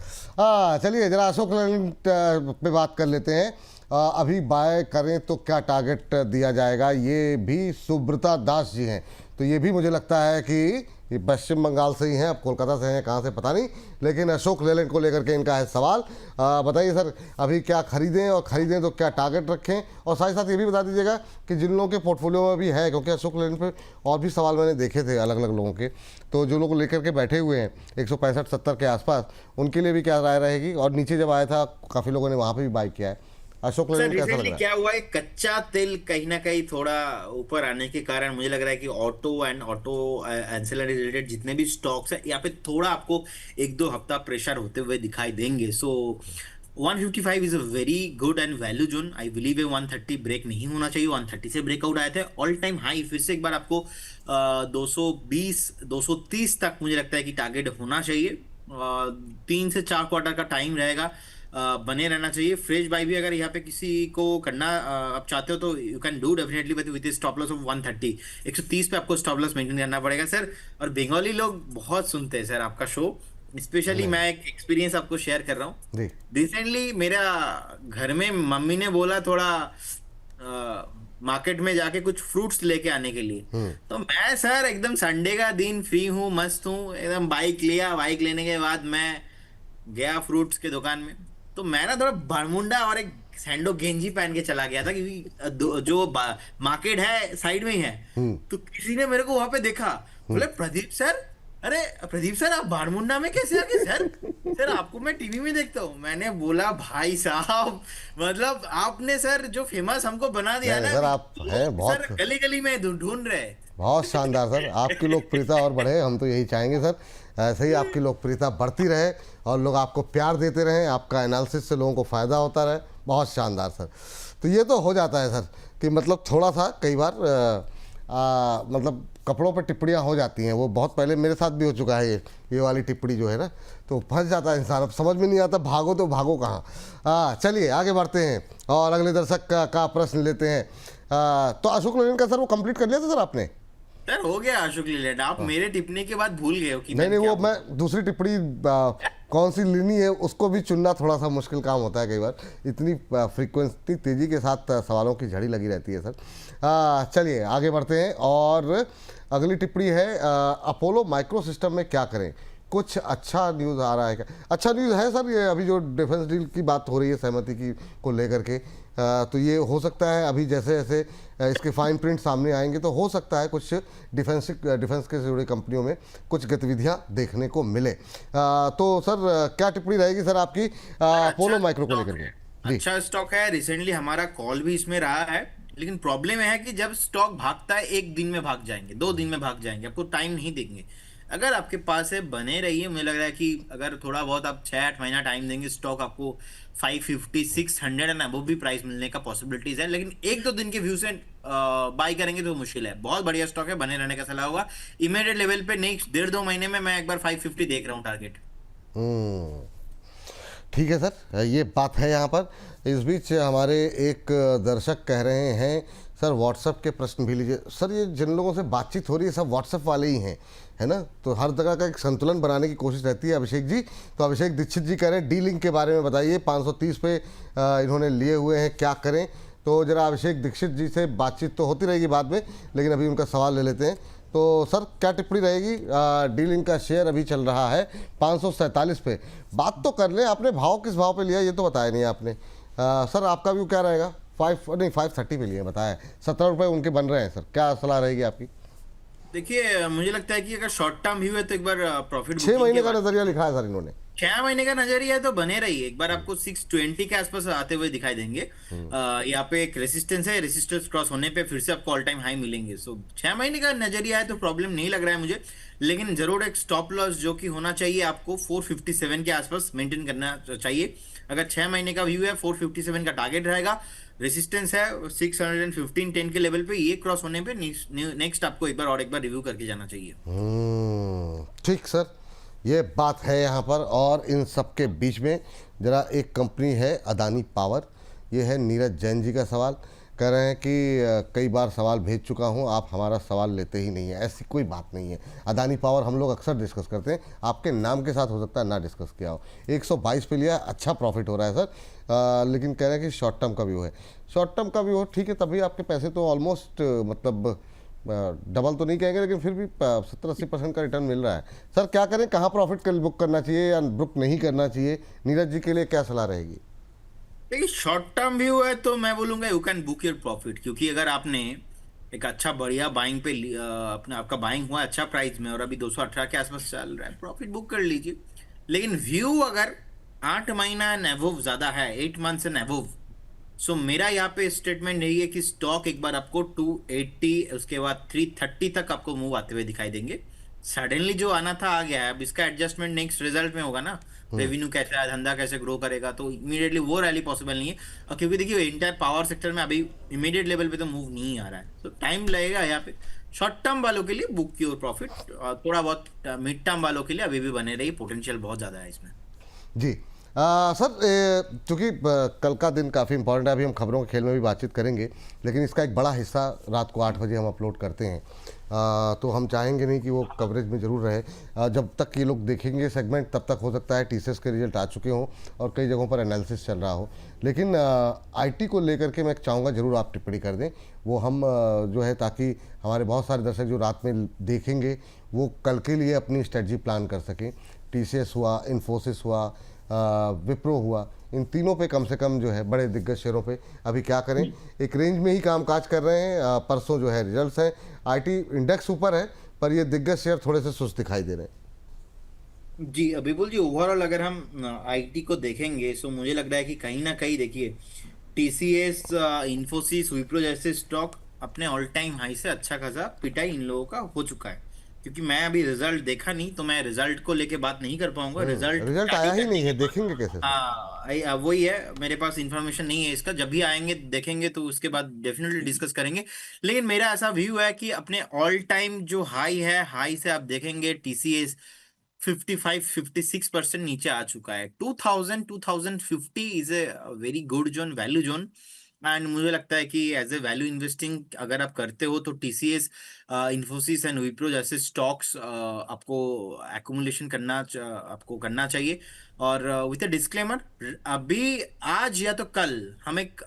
चलिए जरा अशोक लेलैंड पे बात कर लेते हैं। अभी बाय करें तो क्या टारगेट दिया जाएगा, ये भी सुब्रता दास जी हैं। तो ये भी मुझे लगता है कि ये पश्चिम बंगाल से ही हैं, अब कोलकाता से हैं, कहाँ से पता नहीं, लेकिन अशोक लेलैंड को लेकर के इनका है सवाल। बताइए सर, अभी क्या खरीदें, और खरीदें तो क्या टारगेट रखें, और साथ ही साथ ये भी बता दीजिएगा कि जिन लोगों के पोर्टफोलियो में भी है, क्योंकि अशोक लेलैंड पे और भी सवाल मैंने देखे थे अलग अलग लोगों के, तो जो लोग लेकर के बैठे हुए हैं 165-70 के आसपास, उनके लिए भी क्या राय रहेगी। और नीचे जब आया था काफ़ी लोगों ने वहाँ पर भी बाई किया है। अशोक सर लेलैंड कैसा लग रिसेंटली रहा है? क्या हुआ है, कच्चा तेल कहीं ना कहीं थोड़ा ऊपर आने के कारण मुझे लग रहा है कि auto and auto ancillary related जितने भी स्टॉक्स है यहाँ पे थोड़ा आपको 1-2 हफ्ता प्रेशर होते हुए दिखाई देंगे। So 155 is a very good and value zone. I believe 130 break नहीं होना चाहिए, 130 से ब्रेकआउट आए थे, ऑल टाइम हाई फिर से एक बार आपको 220-230 तक मुझे लगता है कि टारगेट होना चाहिए। 3 से 4 क्वार्टर का टाइम रहेगा, बने रहना चाहिए। फ्रेश बाई भी अगर यहाँ पे किसी को करना आप चाहते हो तो you can do definitely, but with stop loss of 130 130 पे आपको स्टॉप लॉस मेंटेन करना पड़ेगा सर। और बंगाली लोग बहुत सुनते हैं सर आपका शो, स्पेशली मैं एक एक्सपीरियंस आपको शेयर कर रहा हूँ। जी रिसेंटली मेरा घर में मम्मी ने बोला थोड़ा मार्केट में जाके कुछ फ्रूट्स लेके आने के लिए, तो मैं सर एकदम संडे का दिन फ्री हूँ, मस्त हूँ, एकदम बाइक लिया। बाइक लेने के बाद मैं गया फ्रूट्स के दुकान में, तो मैं ना थोड़ा बरमुंडा और एक सैंडो गेंजी पहन के चला गया था, क्योंकि जो मार्केट है साइड में ही है। तो किसी ने मेरे को वहां पे देखा, बोले प्रदीप सर, अरे प्रदीप सर आप बारमुंडा में कैसे आ गए सर? सर आपको मैं टीवी में देखता हूँ। मैंने बोला भाई साहब, मतलब आपने सर जो फेमस हमको बना दिया ना सर, आप हैं बहुत, सर गली गली में ढूंढ रहे। बहुत शानदार सर, आपकी लोकप्रियता और बढ़े, हम तो यही चाहेंगे सर, ऐसे ही आपकी लोकप्रियता बढ़ती रहे और लोग आपको प्यार देते रहें, आपका एनालिसिस से लोगों को फ़ायदा होता रहे। बहुत शानदार सर। तो ये तो हो जाता है सर कि मतलब थोड़ा सा कई बार मतलब कपड़ों पर टिप्पणियाँ हो जाती हैं, वो बहुत पहले मेरे साथ भी हो चुका है। ये वाली टिप्पणी जो है ना, तो फंस जाता है इंसान, अब समझ में नहीं आता भागो तो भागो कहाँ। चलिए आगे बढ़ते हैं और अगले दर्शक का प्रश्न लेते हैं। तो अशोक लेलैंड का सर वो कंप्लीट कर लिया था सर आपने? सर हो गया अशोक लेलैंड, आप मेरे टिप्पणी के बाद भूल गए हो कि नहीं, वो मैं दूसरी टिप्पणी कौन सी लेनी है उसको भी चुनना थोड़ा सा मुश्किल काम होता है कई बार, इतनी फ्रीक्वेंसी तेज़ी के साथ सवालों की झड़ी लगी रहती है सर। चलिए आगे बढ़ते हैं और अगली टिप्पणी है अपोलो माइक्रो सिस्टम में क्या करें, कुछ अच्छा न्यूज़ आ रहा है क्या? अच्छा न्यूज़ है सर, ये अभी जो डिफेंस डील की बात हो रही है सहमति की को लेकर के, तो ये हो सकता है अभी जैसे जैसे इसके फाइन प्रिंट सामने आएंगे तो हो सकता है कुछ डिफेंस के से जुड़ी कंपनियों में कुछ गतिविधियां देखने को मिले। तो सर क्या टिप्पणी रहेगी सर आपकी अपोलो माइक्रो को लेकर के? जी अच्छा स्टॉक है, रिसेंटली हमारा कॉल भी इसमें रहा है, लेकिन प्रॉब्लम है कि जब स्टॉक भागता है एक दिन में भाग जाएंगे, 2 दिन में भाग जाएंगे, आपको टाइम नहीं देंगे। अगर आपके पास है बने रहिए, मुझे लग रहा है कि अगर थोड़ा बहुत आप 6-8 महीना टाइम देंगे, स्टॉक आपको 550 600 एंड अबव भी प्राइस मिलने का पॉसिबिलिटीज है। लेकिन 1-2 दिन के व्यू से बाई करेंगे तो मुश्किल है। बहुत बढ़िया स्टॉक है, बने रहने का सलाह होगा। इमीडिएट लेवल पे नेक्स्ट 1.5-2 महीने में मैं एक बार 550 देख रहा हूँ टारगेट। हम्म, ठीक है सर, ये बात है यहाँ पर। इस बीच हमारे एक दर्शक कह रहे हैं सर व्हाट्सएप के प्रश्न भी लीजिए। सर ये जिन लोगों से बातचीत हो रही है सब व्हाट्सएप वाले ही हैं, है ना, तो हर जगह का एक संतुलन बनाने की कोशिश रहती है। अभिषेक जी, तो अभिषेक दीक्षित जी कह रहे हैं डी लिंक के बारे में बताइए, 530 पे इन्होंने लिए हुए हैं, क्या करें? तो जरा अभिषेक दीक्षित जी से बातचीत तो होती रहेगी बाद में, लेकिन अभी उनका सवाल ले लेते हैं। तो सर क्या टिप्पणी रहेगी? डी लिंक का शेयर अभी चल रहा है 547 पे, बात तो कर लें, आपने भाव किस भाव पे लिया ये तो बताया नहीं आपने। सर आपका व्यू क्या रहेगा? 530 पे लिए बताया, 17 रुपये उनके बन रहे हैं सर, क्या सलाह रहेगी आपकी? देखिए मुझे लगता है कि अगर शॉर्ट टर्म व्यू है तो एक बार प्रॉफिट 6 महीने का नजरिया लिखा है सर इन्होंने। 6 महीने का नजरिया है तो बने रहिए, एक बार आपको 620 के आसपास आते हुए दिखाई देंगे। यहाँ पे एक रेसिस्टेंस है, रेसिस्टेंस क्रॉस होने पे फिर से आपको ऑल टाइम हाई मिलेंगे। सो 6 महीने का नजरिया है तो प्रॉब्लम नहीं लग रहा है मुझे, लेकिन जरूर एक स्टॉप लॉस जो कि होना चाहिए आपको 457 के आसपास मेंटेन करना चाहिए। अगर 6 महीने का व्यू है 457 का टारगेट रहेगा, रेसिस्टेंस है 615 10 के लेवल पे, ये क्रॉस होने पे नेक्स्ट आपको एक बार रिव्यू करके जाना चाहिए। ठीक सर, ये बात है यहाँ पर। और इन सब के बीच में जरा एक कंपनी है अदानी पावर, ये है नीरज जैन जी का सवाल। कह रहे हैं कि कई बार सवाल भेज चुका हूँ, आप हमारा सवाल लेते ही नहीं है। ऐसी कोई बात नहीं है, अदानी पावर हम लोग अक्सर डिस्कस करते हैं, आपके नाम के साथ हो सकता है ना डिस्कस किया हो। 122 पे लिया, अच्छा प्रॉफिट हो रहा है सर, लेकिन कह रहे हैं कि शॉर्ट टर्म का व्यू है। शॉर्ट टर्म का व्यू हो ठीक है, तभी आपके पैसे तो ऑलमोस्ट मतलब डबल तो नहीं कहेंगे, लेकिन फिर भी 70-80% का रिटर्न मिल रहा है। सर क्या करें, कहाँ प्रॉफिट बुक करना चाहिए या बुक नहीं करना चाहिए? नीरज जी के लिए क्या सलाह रहेगी? देखिए शॉर्ट टर्म व्यू है तो मैं बोलूंगा you can book your profit, क्योंकि अगर आपने एक अच्छा बढ़िया बाइंग पे अपना आपका बाइंग हुआ अच्छा प्राइस में और अभी 218 के आसपास चल रहा है, प्रॉफिट बुक कर लीजिए। लेकिन व्यू अगर 8 महीना एंड अबव ज्यादा है, 8 मंथ्स एंड अबव, सो मेरा यहाँ पे स्टेटमेंट यही है कि स्टॉक एक बार आपको 280 उसके बाद 330 तक आपको मूव आते हुए दिखाई देंगे। सडनली जो आना था आ गया है, अब इसका एडजस्टमेंट नेक्स्ट रिजल्ट में होगा ना, रेवेन्यू कैसा है, धंधा कैसे ग्रो करेगा, तो इमीडिएटली वो रैली पॉसिबल नहीं है। और क्योंकि देखिए इंटायर पावर सेक्टर में अभी इमीडिएट लेवल पे तो मूव नहीं आ रहा है, तो टाइम लगेगा यहाँ पे। शॉर्ट टर्म वालों के लिए बुक योर प्रॉफिट, और थोड़ा बहुत मिड टर्म वालों के लिए अभी भी बने रही, पोटेंशियल बहुत ज्यादा है इसमें। जी सर, चूँकि कल का दिन काफ़ी इंपॉर्टेंट है, अभी हम खबरों के खेल में भी बातचीत करेंगे, लेकिन इसका एक बड़ा हिस्सा रात को 8 बजे हम अपलोड करते हैं, तो हम चाहेंगे नहीं कि वो कवरेज में ज़रूर रहे। जब तक ये लोग देखेंगे सेगमेंट तब तक हो सकता है टीसीएस के रिजल्ट आ चुके हों और कई जगहों पर एनालिसिस चल रहा हो। लेकिन आईटी को लेकर के मैं चाहूँगा ज़रूर आप टिप्पणी कर दें, वो हम जो है, ताकि हमारे बहुत सारे दर्शक जो रात में देखेंगे वो कल के लिए अपनी स्ट्रेटजी प्लान कर सकें। टीसीएस हुआ, इन्फोसिस हुआ, विप्रो हुआ, इन तीनों पे कम से कम जो है बड़े दिग्गज शेयरों पे अभी क्या करें, एक रेंज में ही कामकाज कर रहे हैं। परसों जो है रिजल्ट्स हैं, आईटी इंडेक्स ऊपर है पर ये दिग्गज शेयर थोड़े से सुस्त दिखाई दे रहे हैं। जी अभिपुल जी, ओवरऑल अगर हम आईटी को देखेंगे तो मुझे लग रहा है कि कहीं ना कहीं देखिए टीसीएस, इन्फोसिस, विप्रो जैसे स्टॉक अपने ऑल टाइम हाई से अच्छा खासा पिटाई इन लोगों का हो चुका है। क्योंकि मैं अभी रिजल्ट देखा नहीं तो मैं रिजल्ट को लेके बात नहीं कर पाऊंगा। रिजल्ट आया ही नहीं है, देखेंगे कैसे? हाँ वही है, मेरे पास इंफॉर्मेशन नहीं है इसका, जब भी आएंगे देखेंगे तो उसके बाद डेफिनेटली डिस्कस करेंगे। लेकिन मेरा ऐसा व्यू है कि अपने ऑल टाइम जो हाई है, हाई से आप देखेंगे टीसीएस 55-56% नीचे आ चुका है। 2000-2050 is a very good zone, value zone. And मुझे लगता है कि एज ए वैल्यू इन्वेस्टिंग अगर आप करते हो तो टीसीएस, इन्फोसिस एंड विप्रो जैसे स्टॉक्स आपको एक्यूमुलेशन आपको करना चाहिए। और विथ अ डिस्क्लेमर, अभी आज या तो कल हम एक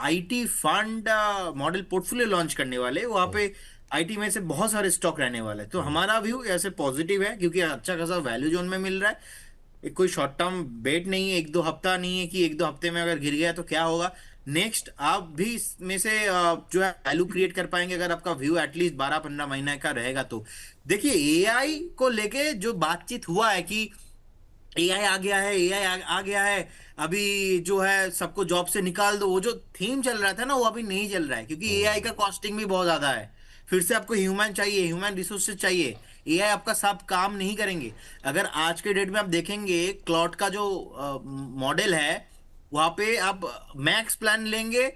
IT fund model portfolio launch करने वाले, वहाँ पे आईटी में से बहुत सारे स्टॉक रहने वाले हैं। तो हमारा व्यू ऐसे पॉजिटिव है क्योंकि अच्छा खासा वैल्यू जोन में मिल रहा है। एक कोई शॉर्ट टर्म बेट नहीं है, एक दो हफ्ता नहीं है कि एक दो हफ्ते में अगर गिर गया तो क्या होगा। नेक्स्ट आप भी इसमें से जो है वैल्यू क्रिएट कर पाएंगे अगर आपका व्यू एटलीस्ट 12-15 महीने का रहेगा तो। देखिए एआई को लेके जो बातचीत हुआ है कि एआई आ गया है, एआई आ गया है, अभी जो है सबको जॉब से निकाल दो, वो जो थीम चल रहा था ना वो अभी नहीं चल रहा है क्योंकि एआई का कॉस्टिंग भी बहुत ज्यादा है। फिर से आपको ह्यूमन चाहिए, ह्यूमन रिसोर्सेज चाहिए। एआई आपका सब काम नहीं करेंगे। अगर आज के डेट में आप देखेंगे क्लॉड का जो मॉडल है, वहां पे आप मैक्स प्लान लेंगे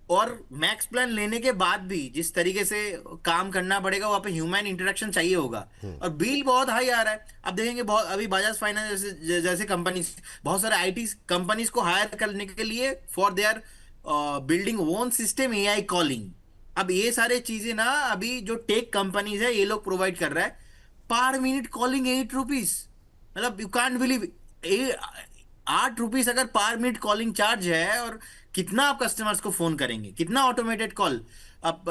और मैक्स प्लान लेने के बाद भी जिस तरीके से काम करना पड़ेगा वहां पे ह्यूमन इंटरेक्शन चाहिए होगा। और बिल बहुत हाई आ रहा है। अब देखेंगे बहुत अभी बजाज फाइनेंस जैसे कंपनी बहुत सारे आईटी कंपनीज को हायर करने के लिए for their building own system AI calling. अब ये सारे चीजें ना अभी जो टेक कंपनीज है ये लोग प्रोवाइड कर रहा है। पर मिनट कॉलिंग 8 रुपीज, मतलब यू कांट बिलीव। 8 रुपीज अगर पर मिनट कॉलिंग चार्ज है, और कितना आप कस्टमर्स को फोन करेंगे, कितना ऑटोमेटेड कॉल आप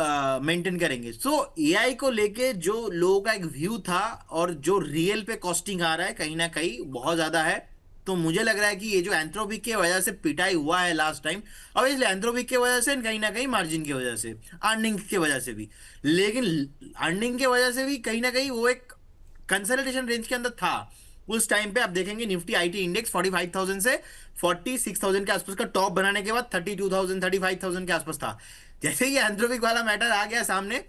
मेंटेन करेंगे। सो एआई को लेके जो लोगों का एक व्यू था और जो रियल पे कॉस्टिंग आ रहा है कहीं ना कहीं बहुत ज्यादा है। तो मुझे लग रहा है कि ये जो एंथ्रोपिक की वजह से पिटाई हुआ है लास्ट टाइम, और इसलिए एंथ्रोपिक की वजह से कहीं ना कहीं मार्जिन की वजह से, अर्निंग की वजह से भी, लेकिन अर्निंग की वजह से भी कहीं ना कहीं वो एक कंसल्टेशन रेंज के अंदर था। उस टाइम पे आप देखेंगे निफ्टी आईटी इंडेक्स 45,000 से 46,000 के आसपास का टॉप बनाने के बाद 32,000 35,000 के आसपास था। जैसे ही एंथ्रोपिक वाला मैटर आ गया सामने,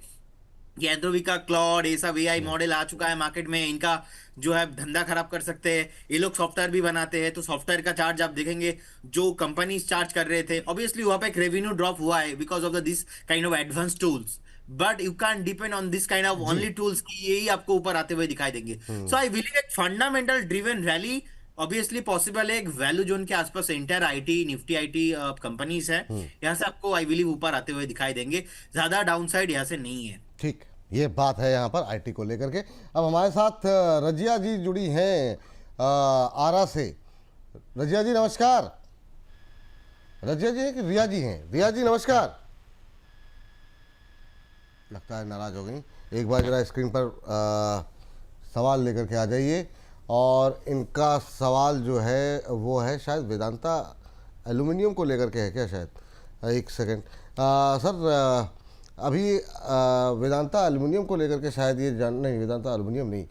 ये एंथ्रोपिक का क्लॉड ये सब एआई मॉडल आ चुका है मार्केट में, इनका जो है धंधा खराब कर सकते हैं। ये लोग सॉफ्टवेयर भी बनाते हैं, तो सॉफ्टवेयर का चार्ज आप देखेंगे जो कंपनीज चार्ज कर रहे थे, ऑब्वियसली वहां पे एक रेवेन्यू ड्रॉप हुआ है because of this kind of advance tools. But you can depend on this kind of only tools की यही आपको ऊपर आते हुए दिखाई देंगे। सो आई बिलीव एक fundamental driven rally obviously possible है। एक वैल्यू जोन के आसपास entire IT Nifty IT companies है, यहाँ से आपको आई बिलीव ऊपर आते हुए दिखाई देंगे। ज्यादा डाउनसाइड यहाँ से नहीं है। ठीक, ये बात है यहाँ पर आईटी को लेकर के। अब हमारे साथ रजिया जी जुड़ी हैं आरा से। रजिया जी नमस्कार। रजिया जी हैं कि रिया जी हैं? रिया जी नमस्कार। लगता है नाराज हो गई। एक बार जरा स्क्रीन पर सवाल लेकर के आ जाइए। और इनका सवाल जो है वो है शायद वेदांता एल्यूमिनियम को लेकर के है क्या शायद? एक सेकंड सर, अभी वेदांता एल्युमिनियम को लेकर के शायद ये नहीं, वेदांता एल्युमिनियम नहीं,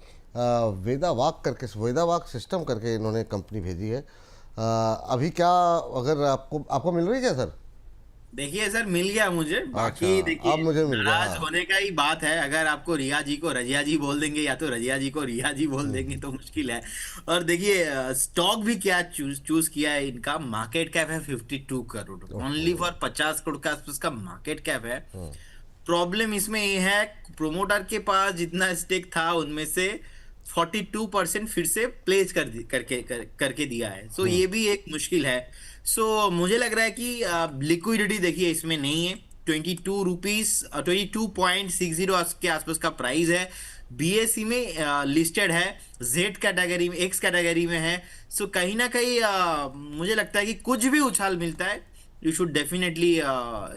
वेदावाक करके, वेदावाक सिस्टम करके इन्होंने कंपनी भेजी है। अभी क्या अगर आपको मिल रही है क्या सर? देखिए सर, मिल गया मुझे। बाकी अच्छा, देखिए अब मुझे मिल गया। नाराज होने का ही बात है। अगर आपको रिया जी को रजिया जी बोल देंगे या तो रजिया जी को रिया जी बोल देंगे तो मुश्किल है। और देखिए स्टॉक भी क्या चूज किया है, इनका मार्केट कैप है 52 करोड़, ओनली फॉर 50 करोड़ का आसपास का मार्केट कैप है। प्रॉब्लम इसमें ये है, प्रोमोटर के पास जितना स्टेक था उनमें से 42% फिर से प्लेस करके दिया है। सो ये भी एक मुश्किल है। सो मुझे लग रहा है कि लिक्विडिटी देखिए इसमें नहीं है। 22.60 के आसपास का प्राइस है। बीएसई में लिस्टेड है, जेड कैटेगरी में, एक्स कैटेगरी में है। सो कहीं ना कहीं मुझे लगता है कि कुछ भी उछाल मिलता है, you should definitely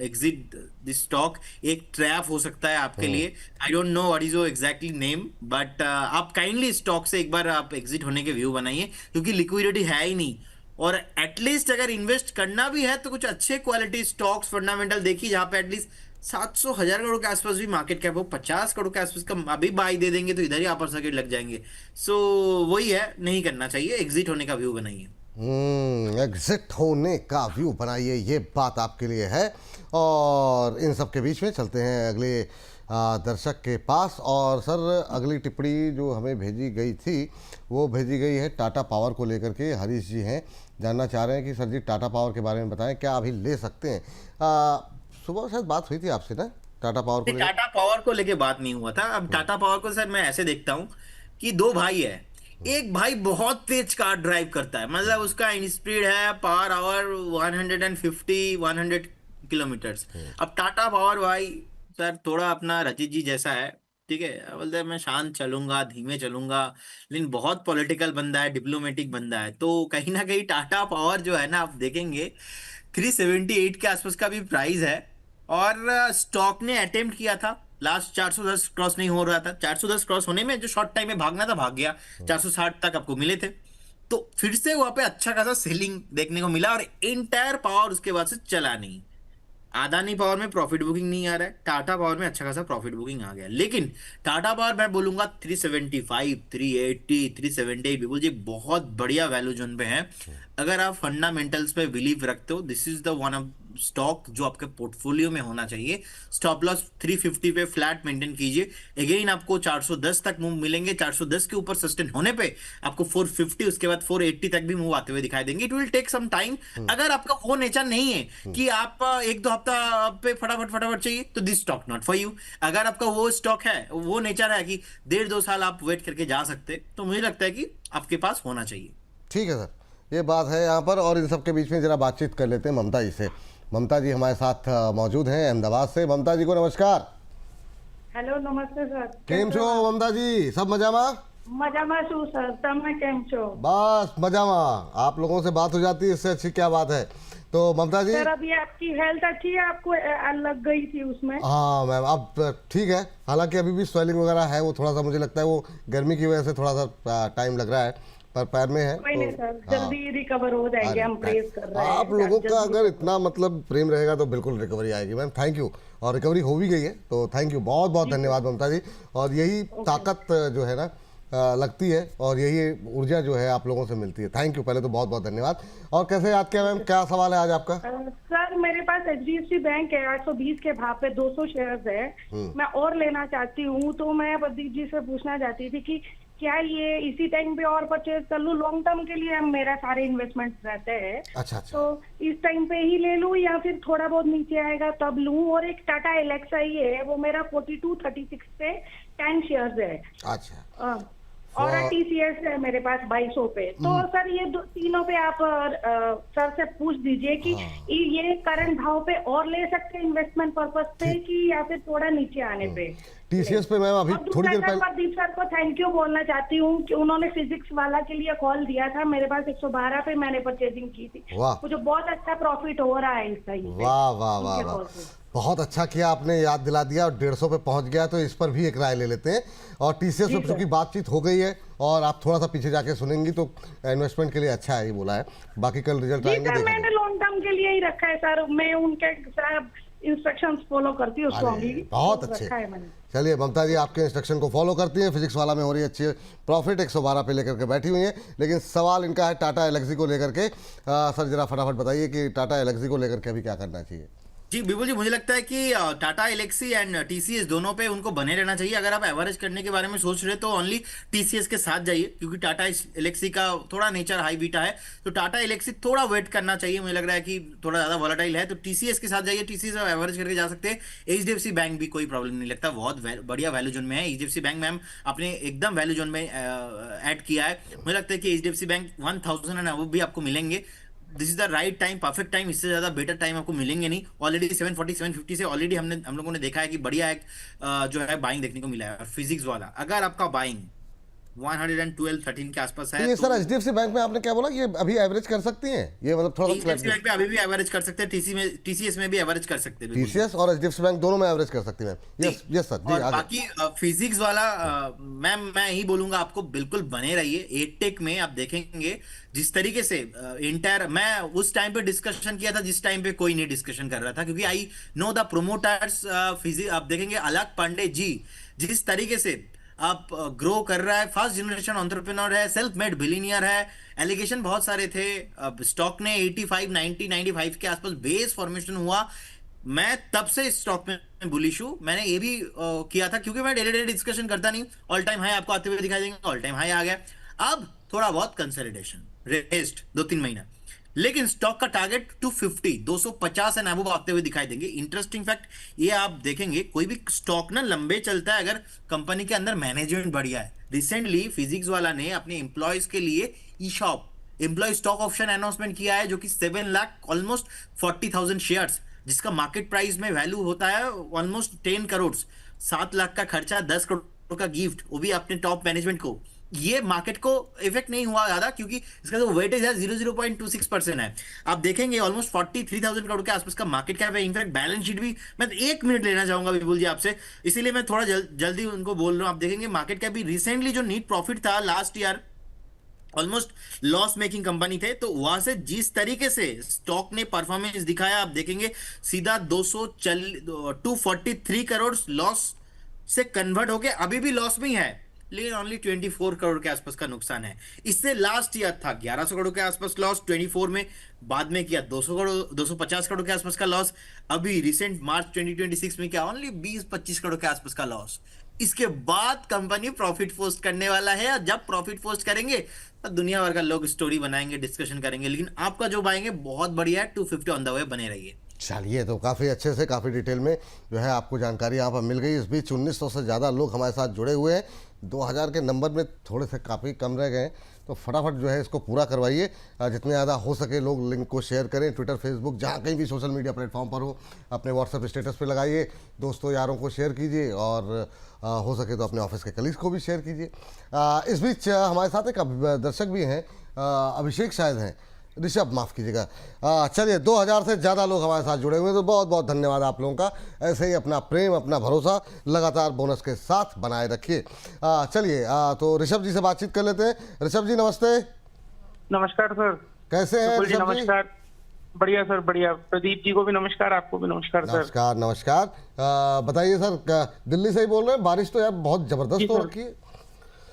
exit this stock. एक ट्रैप हो सकता है आपके लिए। I don't know what is your exactly name, but आप काइंडली स्टॉक से एक बार आप एग्जिट होने के व्यू बनाइए क्योंकि लिक्विडिटी है ही नहीं। और एटलीस्ट अगर इन्वेस्ट करना भी है तो कुछ अच्छे क्वालिटी स्टॉक्स फंडामेंटल देखिए जहां पे एटलीस्ट 700,000 करोड़ के आसपास भी मार्केट कैप हो, 50 करोड़ के आसपास का अभी बाई दे देंगे तो इधर ही अपर सर्किट लग जाएंगे। सो वही है, नहीं करना चाहिए, एग्जिट होने का व्यू बनाइए। एग्जिट होने का व्यू बनाइए, ये बात आपके लिए है। और इन सब के बीच में चलते हैं अगले दर्शक के पास। और सर अगली टिप्पणी जो हमें भेजी गई थी वो भेजी गई है टाटा पावर को लेकर के। हरीश जी हैं, जानना चाह रहे हैं कि सर जी टाटा पावर के बारे में बताएं, क्या अभी ले सकते हैं? सुबह शायद बात हुई थी आपसे ना टाटा पावर को? टाटा पावर को लेके बात नहीं हुआ था। अब टाटा पावर को सर मैं ऐसे देखता हूँ कि दो भाई है। एक भाई बहुत तेज कार ड्राइव करता है, मतलब उसका स्पीड है पर आवर 150 100 किलोमीटर्स। अब टाटा पावर भाई सर थोड़ा अपना रचित जी जैसा है, ठीक है, बोलते हैं मैं शांत चलूंगा, धीमे चलूंगा, लेकिन बहुत पॉलिटिकल बंदा है, डिप्लोमेटिक बंदा है। तो कहीं ना कहीं टाटा पावर जो है ना, आप देखेंगे 378 के आसपास का भी प्राइस है। और स्टॉक ने अटेम्प्ट किया था, लास्ट 410 क्रॉस नहीं हो रहा था, 410 क्रॉस होने में जो शॉर्ट टाइम में भागना था भाग गया, 460 तक आपको मिले थे। तो फिर से वहां पे अच्छा खासा सेलिंग देखने को मिला और इंटायर पावर उसके बाद से चला नहीं। अदानी पावर में प्रॉफिट बुकिंग नहीं आ रहा है, टाटा पावर में अच्छा खासा प्रॉफिट बुकिंग आ गया। लेकिन टाटा पावर मैं बोलूंगा 375, 380, 378 बिल्कुल जी बहुत बढ़िया वैल्यू जोन पे है। अगर आप फंडामेंटल्स पे बिलीव रखते हो, this is the one of stock जो आपके पोर्टफोलियो में होना चाहिए। स्टॉप लॉस 350 पे फ्लैट मेंटेन कीजिए। अगेन आपको 410 तक मूव मिलेंगे, 410 के ऊपर सस्टेन होने पे आपको 450, उसके बाद 480 तक भी मूव आते हुए दिखाई देंगे। It will take some time. अगर आपका वो नेचर नहीं है कि आप एक दो हफ्ता पे फटाफट चाहिए, तो this stock not for you. अगर आपका वो स्टॉक है, वो नेचर है कि 1.5-2 साल आप वेट करके जा सकते, तो मुझे लगता है कि आपके पास होना चाहिए। ठीक है सर, ये बात है यहाँ पर। और इन सब के बीच में जरा बातचीत कर लेते हैं ममता जी से। ममता जी हमारे साथ मौजूद हैं अहमदाबाद से। ममता जी को नमस्कार। हेलो नमस्ते सर। केम छो ममता जी? सब मजामा? मजामा छू सर, તમે કેમ છો? बस मजामा। आप लोगों से बात हो जाती है, इससे अच्छी क्या बात है। तो ममता जी, सर अभी आपकी हेल्थ अच्छी है? आपको लग गई थी उसमें? हाँ मैम अब ठीक है। हालांकि अभी भी स्वेलिंग वगैरह है, वो थोड़ा सा मुझे लगता है वो गर्मी की वजह से थोड़ा सा टाइम लग रहा है, पर पैर में है। कोई नहीं सर, जल्दी रिकवर हो जाएंगे, हम प्रेस कर रहे हैं। आप लोगों का अगर इतना मतलब प्रेम रहेगा तो बिल्कुल रिकवरी आएगी मैम। Thank you. और रिकवरी हो भी गई है, तो थैंक यू, बहुत बहुत धन्यवाद ममता जी। और यही ताकत जो है ना लगती है, और यही ऊर्जा जो है आप लोगों से मिलती है। थैंक यू, पहले तो बहुत बहुत धन्यवाद। और कैसे याद किया मैम, क्या सवाल है आज आपका? सर मेरे पास HDFC बैंक है, 820 के भाव पे 200 शेयर्स है, मैं और लेना चाहती हूँ। तो मैं प्रदीप जी से पूछना चाहती थी कि क्या ये इसी टाइम पे और परचेज कर लूँ? लॉन्ग टर्म के लिए हम मेरा सारे इन्वेस्टमेंट्स रहते हैं। अच्छा। तो इस टाइम पे ही ले लूँ या फिर थोड़ा बहुत नीचे आएगा तब लूँ? और एक टाटा एलेक्सा ही है, वो मेरा 4236 पे 10 शेयर्स है। अच्छा। और TCS है मेरे पास 2200 पे। तो सर ये तीनों पे आप सर से पूछ दीजिए कि ये करंट भाव पे और ले सकते हैं इन्वेस्टमेंट पर्पस पे, कि या फिर थोड़ा नीचे आने पे? TCS पे मैम अभी थोड़ी देर पहले प्रदीप सर को थैंक यू बोलना चाहती हूँ कि उन्होंने फिजिक्स वाला के लिए कॉल दिया था। मेरे पास 112 पे मैंने परचेजिंग की थी, मुझे बहुत अच्छा प्रॉफिट हो रहा है इसका। वाह वाह वाह वाह, बहुत अच्छा किया आपने, याद दिला दिया। और 150 पे पहुंच गया, तो इस पर भी एक राय ले लेते हैं। और TCS पे चूंकि बातचीत हो गई है और आप थोड़ा सा पीछे जाके सुनेंगी, तो इन्वेस्टमेंट के लिए अच्छा है, ये बोला है। बाकी कल रिजल्ट आएंगे, देखेंगे। मैंने लॉन्ग टर्म के लिए ही रखा है सर, मैं उनके इंस्ट्रक्शंस फॉलो करती हूँ। बहुत अच्छे। चलिए ममता जी, आपके इंस्ट्रक्शन को फॉलो करती हैं। फिजिक्स वाला में हो रही है अच्छी प्रॉफिट, 112 पे लेकर के बैठी हुई हैं। लेकिन सवाल इनका है टाटा एलेक्सी को लेकर के। सर जरा फटाफट बताइए कि टाटा एलेक्सी को लेकर के अभी क्या करना चाहिए। जी बिल्कुल जी, मुझे लगता है कि टाटा एलेक्सी एंड TCS दोनों पे उनको बने रहना चाहिए। अगर आप एवरेज करने के बारे में सोच रहे हैं तो ओनली TCS के साथ जाइए, क्योंकि टाटा एलेक्सी का थोड़ा नेचर हाई बीटा है। तो टाटा एलेक्सी थोड़ा वेट करना चाहिए, मुझे लग रहा है कि थोड़ा ज्यादा वॉलेटाइल है। तो TCS के साथ जाइए, TCS आप एवरेज करके जा सकते हैं। HDFC बैंक भी कोई प्रॉब्लम नहीं लगता, बहुत बढ़िया वैल्यू जोन में है। HDFC बैंक मैम आपने एकदम वैल्यू जोन में ऐड किया है। मुझे लगता है कि HDFC बैंक 1000 एंड अबव भी आपको मिलेंगे। This is the right time, perfect time, इससे ज्यादा बेटर टाइम आपको मिलेंगे नहीं। ऑलरेडी 740 750 से ऑलरेडी हम लोगों ने देखा है कि बढ़िया एक जो है बाइंग देखने को मिला है। और फिजिक्स वाला अगर आपका बाइंग 112-13 के आसपास है, ये सर HDFC बैंक में आपने क्या बोला, ये अभी एवरेज कर सकती हैं? ये मतलब थोड़ा HDFC बैंक में अभी भी एवरेज कर सकते हैं, TCS में भी एवरेज कर सकते हैं। TCS और HDFC बैंक दोनों में एवरेज कर सकती हैं। यस यस सर जी। और बाकी फिजिक्स वाला मैम मैं ही बोलूंगा, आपको बिल्कुल बने रहिए। एटेक में आप देखेंगे जिस तरीके से इंटायर, मैं उस टाइम पे डिस्कशन किया था जिस टाइम पे कोई नहीं डिस्कशन कर रहा था, क्योंकि I know the promoters. Physics आप देखेंगे अलग पांडे जी जिस तरीके से आप ग्रो कर रहा है, फर्स्ट जनरेशन एंटरप्रेन्योर है, सेल्फ मेड बिलियनियर है। एलिगेशन बहुत सारे थे, स्टॉक ने 85 90 95 के आसपास बेस फॉर्मेशन हुआ। मैं तब से इस स्टॉक में बुलिश हूं। मैंने ये भी किया था, क्योंकि मैं डेली डिस्कशन करता नहीं। ऑल टाइम हाई आपको आते हुए दिखाई देंगे, ऑल टाइम हाई आ गया। अब थोड़ा बहुत कंसोलिडेशन, रेस्ट 2-3 महीना, लेकिन स्टॉक का टारगेट 250 250 एंड अबव आते हुए दिखाई देंगे। इंटरेस्टिंग फैक्ट ये आप देखेंगे, कोई भी स्टॉक ना लंबे चलता है अगर कंपनी के अंदर मैनेजमेंट बढ़िया है। रिसेंटली फिजिक्स वाला ने अपने एम्प्लॉयज के लिए eShop employee stock option announcement किया है, जो कि 7 लाख ऑलमोस्ट 40,000 शेयर्स जिसका मार्केट प्राइस में वैल्यू होता है ऑलमोस्ट 10 करोड़, 7 लाख का खर्चा, 10 करोड़ का गिफ्ट, वो भी अपने टॉप मैनेजमेंट को। ये मार्केट को इफेक्ट नहीं हुआ ज्यादा, क्योंकि इसका जो वेटेज है 0.26% है। आप देखेंगे ऑलमोस्ट 43,000 करोड़ के आसपास का मार्केट कैप है। इनफैक्ट बैलेंस शीट भी मैं 1 मिनट लेना चाहूंगा विपुल जी आपसे, इसीलिए मैं थोड़ा जल्दी उनको बोल रहा हूँ। आप देखेंगे मार्केट कैप भी रिसेंटली जो नीट प्रॉफिट था last year, almost loss making company थे, तो वहां से जिस तरीके से स्टॉक ने परफॉर्मेंस दिखाया, आप देखेंगे सीधा 243 करोड़ लॉस से कन्वर्ट होके अभी भी लॉस में ही है, लेकिन ओनली 24 करोड़ के आसपास का नुकसान है। इससे लास्ट ईयर था 1100 करोड़ के आसपास लॉस 24 में, बाद में किया 250 करोड़ के आसपास का लॉस, अभी रिसेंट मार्च 2026 में किया ओनली 20-25 करोड़ के आसपास का लॉस। इसके बाद कंपनी प्रॉफिट पोस्ट करने वाला है, और जब प्रॉफिट पोस्ट करेंगे तो दुनिया भर का लोग स्टोरी बनाएंगे, डिस्कशन करेंगे, लेकिन आपका जो बाएंगे बहुत बढ़िया है। 250 ऑन द वे बने रहिए। चलिए, तो काफ़ी अच्छे से काफ़ी डिटेल में जो है आपको जानकारी यहाँ पर मिल गई। इस बीच 1900 से ज़्यादा लोग हमारे साथ जुड़े हुए हैं। 2000 के नंबर में थोड़े से काफ़ी कम रह गए हैं, तो फटाफट जो है इसको पूरा करवाइए। जितने ज़्यादा हो सके लोग लिंक को शेयर करें, ट्विटर, फेसबुक, जहाँ कहीं भी सोशल मीडिया प्लेटफॉर्म पर हो, अपने व्हाट्सएप स्टेटस पे लगाइए, दोस्तों यारों को शेयर कीजिए, और हो सके तो अपने ऑफिस के कलीग्स को भी शेयर कीजिए। इस बीच हमारे साथ एक दर्शक भी हैं, अभिषेक शायद हैं, ऋषभ माफ़ कीजिएगा। चलिए, 2000 से ज़्यादा लोग हमारे साथ जुड़े हुए हैं, तो बहुत बहुत धन्यवाद आप लोगों का। ऐसे ही अपना प्रेम, अपना भरोसा लगातार बोनस के साथ बनाए रखिए। चलिए, तो ऋषभ जी से बातचीत कर लेते हैं। ऋषभ जी नमस्ते। नमस्कार सर। कैसे हैं सुपुल जी? ऋषभ जी? नमस्कार। बढ़िया सर, बढ़िया। प्रदीप जी को भी नमस्कार, आपको भी नमस्कार सर। नमस्कार नमस्कार। बताइए सर, दिल्ली से ही बोल रहे हैं? बारिश तो यार बहुत ज़बरदस्त जी हो सर। रखी है।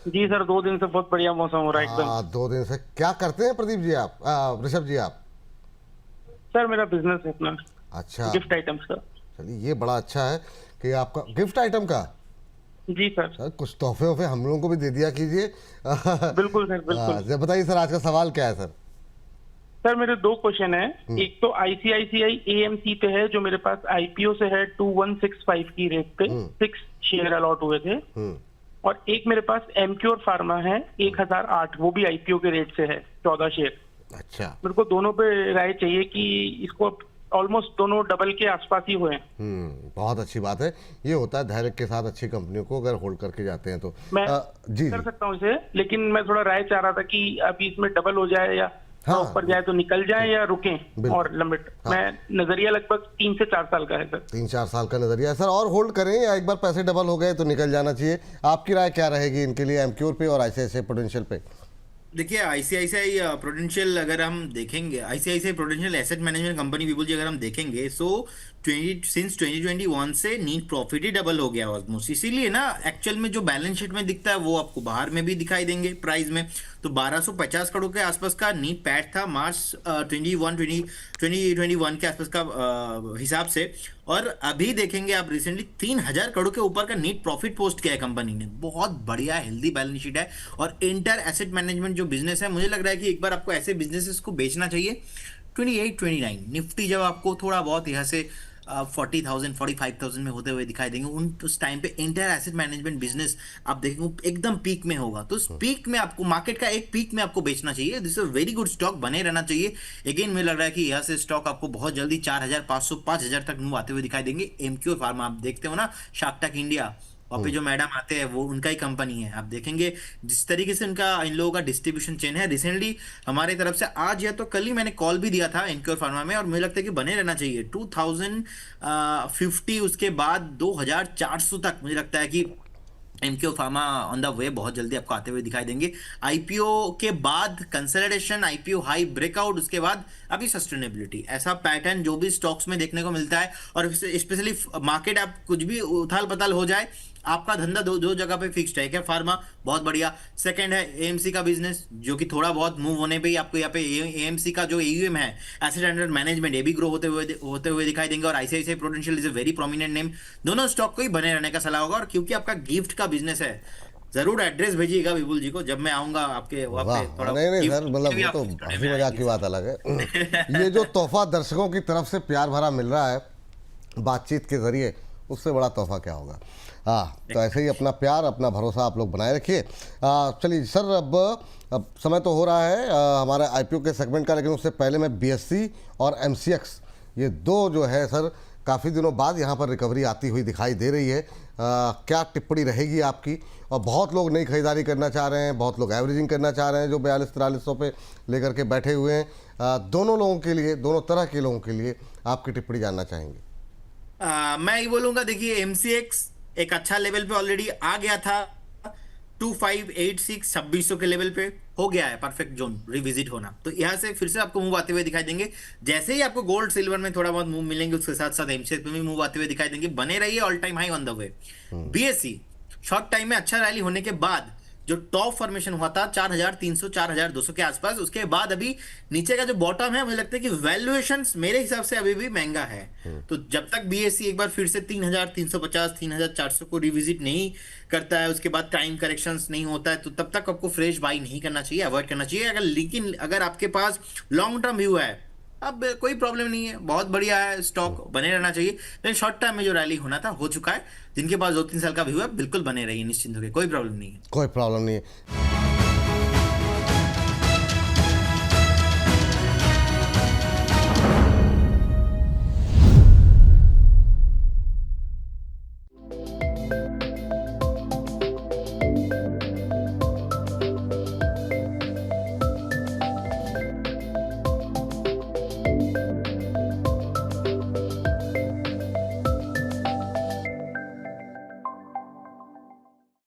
जी सर, 2 दिन से बहुत बढ़िया मौसम हो रहा है एकदम। 2 दिन से क्या करते हैं प्रदीप जी आप, ऋषभ जी आप? सर मेरा बिजनेस है अपना, अच्छा, गिफ्ट आइटम्स का। चलिए ये बड़ा अच्छा है कि आपका गिफ्ट आइटम का। जी सर। सर कुछ तोहफे वोफे हम लोगों को भी दे दिया कीजिए। बिल्कुल सर, बिल्कुल। बताइए सर, आज का सवाल क्या है सर? सर मेरे 2 क्वेश्चन है। एक तो आईसीआईसीआई एएमसी पे है, जो मेरे पास आईपीओ से है 2165 की रेट पे 6 शेयर अलॉट हुए थे। और एक मेरे पास एमक्योर फार्मा है 1008, वो भी आईपीओ के रेट से है 14 शेयर। अच्छा, मेरे को दोनों पे राय चाहिए कि इसको ऑलमोस्ट दोनों डबल के आसपास ही हुए हैं। बहुत अच्छी बात है। ये होता है धैर्य के साथ अच्छी कंपनियों को अगर होल्ड करके जाते हैं तो। मैं जी कर सकता हूँ इसे, लेकिन मैं थोड़ा राय चाह रहा था कि अभी इसमें डबल हो जाए, या हाँ, ऊपर जाए तो निकल जाए, या रुकें बिल्कुल। और लंबे। हाँ। मैं नजरिया लगभग 3 से 4 साल का है सर। 3-4 साल का नजरिया है सर। और होल्ड करें या एक बार पैसे डबल हो गए तो निकल जाना चाहिए? आपकी राय क्या रहेगी इनके लिए, एमक्योर पे और आईसीआईसीआई प्रूडेंशियल पे? देखिए, आईसीआईसीआई प्रूडेंशियल अगर हम देखेंगे, ICICI Prudential asset management company Vipul ji अगर हम देखेंगे, सो 2021 से नीट प्रॉफिट ही डबल हो गया ऑलमोस्ट। इसीलिए ना एक्चुअल में जो बैलेंस शीट में दिखता है वो आपको बाहर में भी दिखाई देंगे प्राइस में। तो 1250 करोड़ के आसपास का नीट पैट था मार्च 2021 के आसपास का हिसाब से, और अभी देखेंगे आप रिसेंटली 3000 करोड़ के ऊपर का नीट प्रॉफिट पोस्ट किया है कंपनी ने। बहुत बढ़िया हेल्दी बैलेंस शीट है। और इंटर एसेट मैनेजमेंट जो बिजनेस है, मुझे लग रहा है कि एक बार आपको ऐसे बिजनेसेस को बेचना चाहिए। 28-29 निफ्टी जब आपको थोड़ा बहुत यहाँ से 40,000 45,000 में होते हुए दिखाई देंगे, उस टाइम पे इंटर एसेट मैनेजमेंट बिजनेस आप देखेंगे एकदम पीक में होगा। तो उस पीक में आपको, मार्केट का एक पीक में आपको बेचना चाहिए। This is very good stock, बने रहना चाहिए। अगेन मुझे लग रहा है कि यहाँ से स्टॉक आपको बहुत जल्दी 4,500 5,000 तक मूव आते हुए दिखाई देंगे। एमक्योर फार्मा आप देखते हो ना, शार्क टैंक इंडिया, वहाँ पे जो मैडम आते हैं वो उनका ही कंपनी है। आप देखेंगे जिस तरीके से उनका, इन लोगों का डिस्ट्रीब्यूशन चेन है। रिसेंटली हमारे तरफ से आज या तो कल ही मैंने कॉल भी दिया था इनक्योर फार्मा में, और मुझे लगता है कि बने रहना चाहिए 2050, उसके बाद 2400 तक मुझे लगता है कि MQ pharma on the way बहुत जल्दी आपको आते हुए दिखाई देंगे। आईपीओ के बाद कंसोलिडेशन, आईपीओ हाई ब्रेकआउट, उसके बाद अभी सस्टेनेबिलिटी, ऐसा पैटर्न जो भी स्टॉक्स में देखने को मिलता है। और स्पेशली मार्केट आप कुछ भी उथाल पताल हो जाए, आपका धंधा दो जगह पे फिक्स्ड है। क्या फार्मा बहुत बढ़िया। सेकंड है एएमसी का बिजनेस, जो कि थोड़ा बहुत मूव होने पे ही आपको यहाँ पे एएमसी का जो एयूएम है, एसेट अंडर मैनेजमेंट, ये भी ग्रो होते हुए दिखाई देंगे। और ICICI prudential is a very prominent name. दोनों स्टॉक को ही बने रहने का सलाह होगा। और क्योंकि आपका गिफ्ट का बिजनेस है, जरूर एड्रेस भेजिएगा विपुल जी को, जब मैं आऊंगा आपके वहाँ पे थोड़ा। नहीं सर, मतलब वो तो हंसी मजाक की बात अलग है। ये जो तोहफा दर्शकों की तरफ से प्यार भरा मिल रहा है बातचीत के जरिए, उससे बड़ा तोहफा क्या होगा। हाँ, तो ऐसे ही अपना प्यार, अपना भरोसा आप लोग बनाए रखिए। चलिए सर, अब समय तो हो रहा है हमारे आईपीओ के सेगमेंट का, लेकिन उससे पहले मैं बीएससी और एमसीएक्स ये दो जो है सर काफ़ी दिनों बाद यहाँ पर रिकवरी आती हुई दिखाई दे रही है। क्या टिप्पणी रहेगी आपकी? और बहुत लोग नई खरीदारी करना चाह रहे हैं, बहुत लोग एवरेजिंग करना चाह रहे हैं जो 42-4300 पे लेकर के बैठे हुए हैं। दोनों लोगों के लिए, दोनों तरह के लोगों के लिए आपकी टिप्पणी जानना चाहेंगे। मैं ये बोलूंगा, देखिए एमसीएक्स एक अच्छा लेवल पे ऑलरेडी आ गया था, 2586 2600 के लेवल पे हो गया है परफेक्ट जोन रिविजिट होना। तो यहाँ से फिर से आपको मूव आते हुए दिखाई देंगे। जैसे ही आपको गोल्ड सिल्वर में थोड़ा बहुत मूव मिलेंगे, उसके साथ साथ एमसीएक्स में भी मूव आते हुए दिखाई देंगे। बने रहिए all time high on the way. BSc short time में अच्छा रैली होने के बाद जो टॉप फॉर्मेशन हुआ था 4300 4200 के आसपास, उसके बाद अभी नीचे का जो बॉटम है, मुझे लगता है कि वैल्यूएशंस मेरे हिसाब से अभी भी महंगा है। तो जब तक बीएससी एक बार फिर से 3350 3400 को रिविजिट नहीं करता है, उसके बाद टाइम करेक्शंस नहीं होता है, तो तब तक आपको फ्रेश बाई नहीं करना चाहिए, अवॉइड करना चाहिए। लेकिन अगर आपके पास लॉन्ग टर्म व्यू है, अब कोई प्रॉब्लम नहीं है, बहुत बढ़िया है, स्टॉक बने रहना चाहिए। लेकिन शॉर्ट टर्म में जो रैली होना था हो चुका है। जिनके पास 2-3 साल का व्यू है, बिल्कुल बने रहिए निश्चिंत होकर, कोई प्रॉब्लम नहीं है। कोई प्रॉब्लम नहीं है।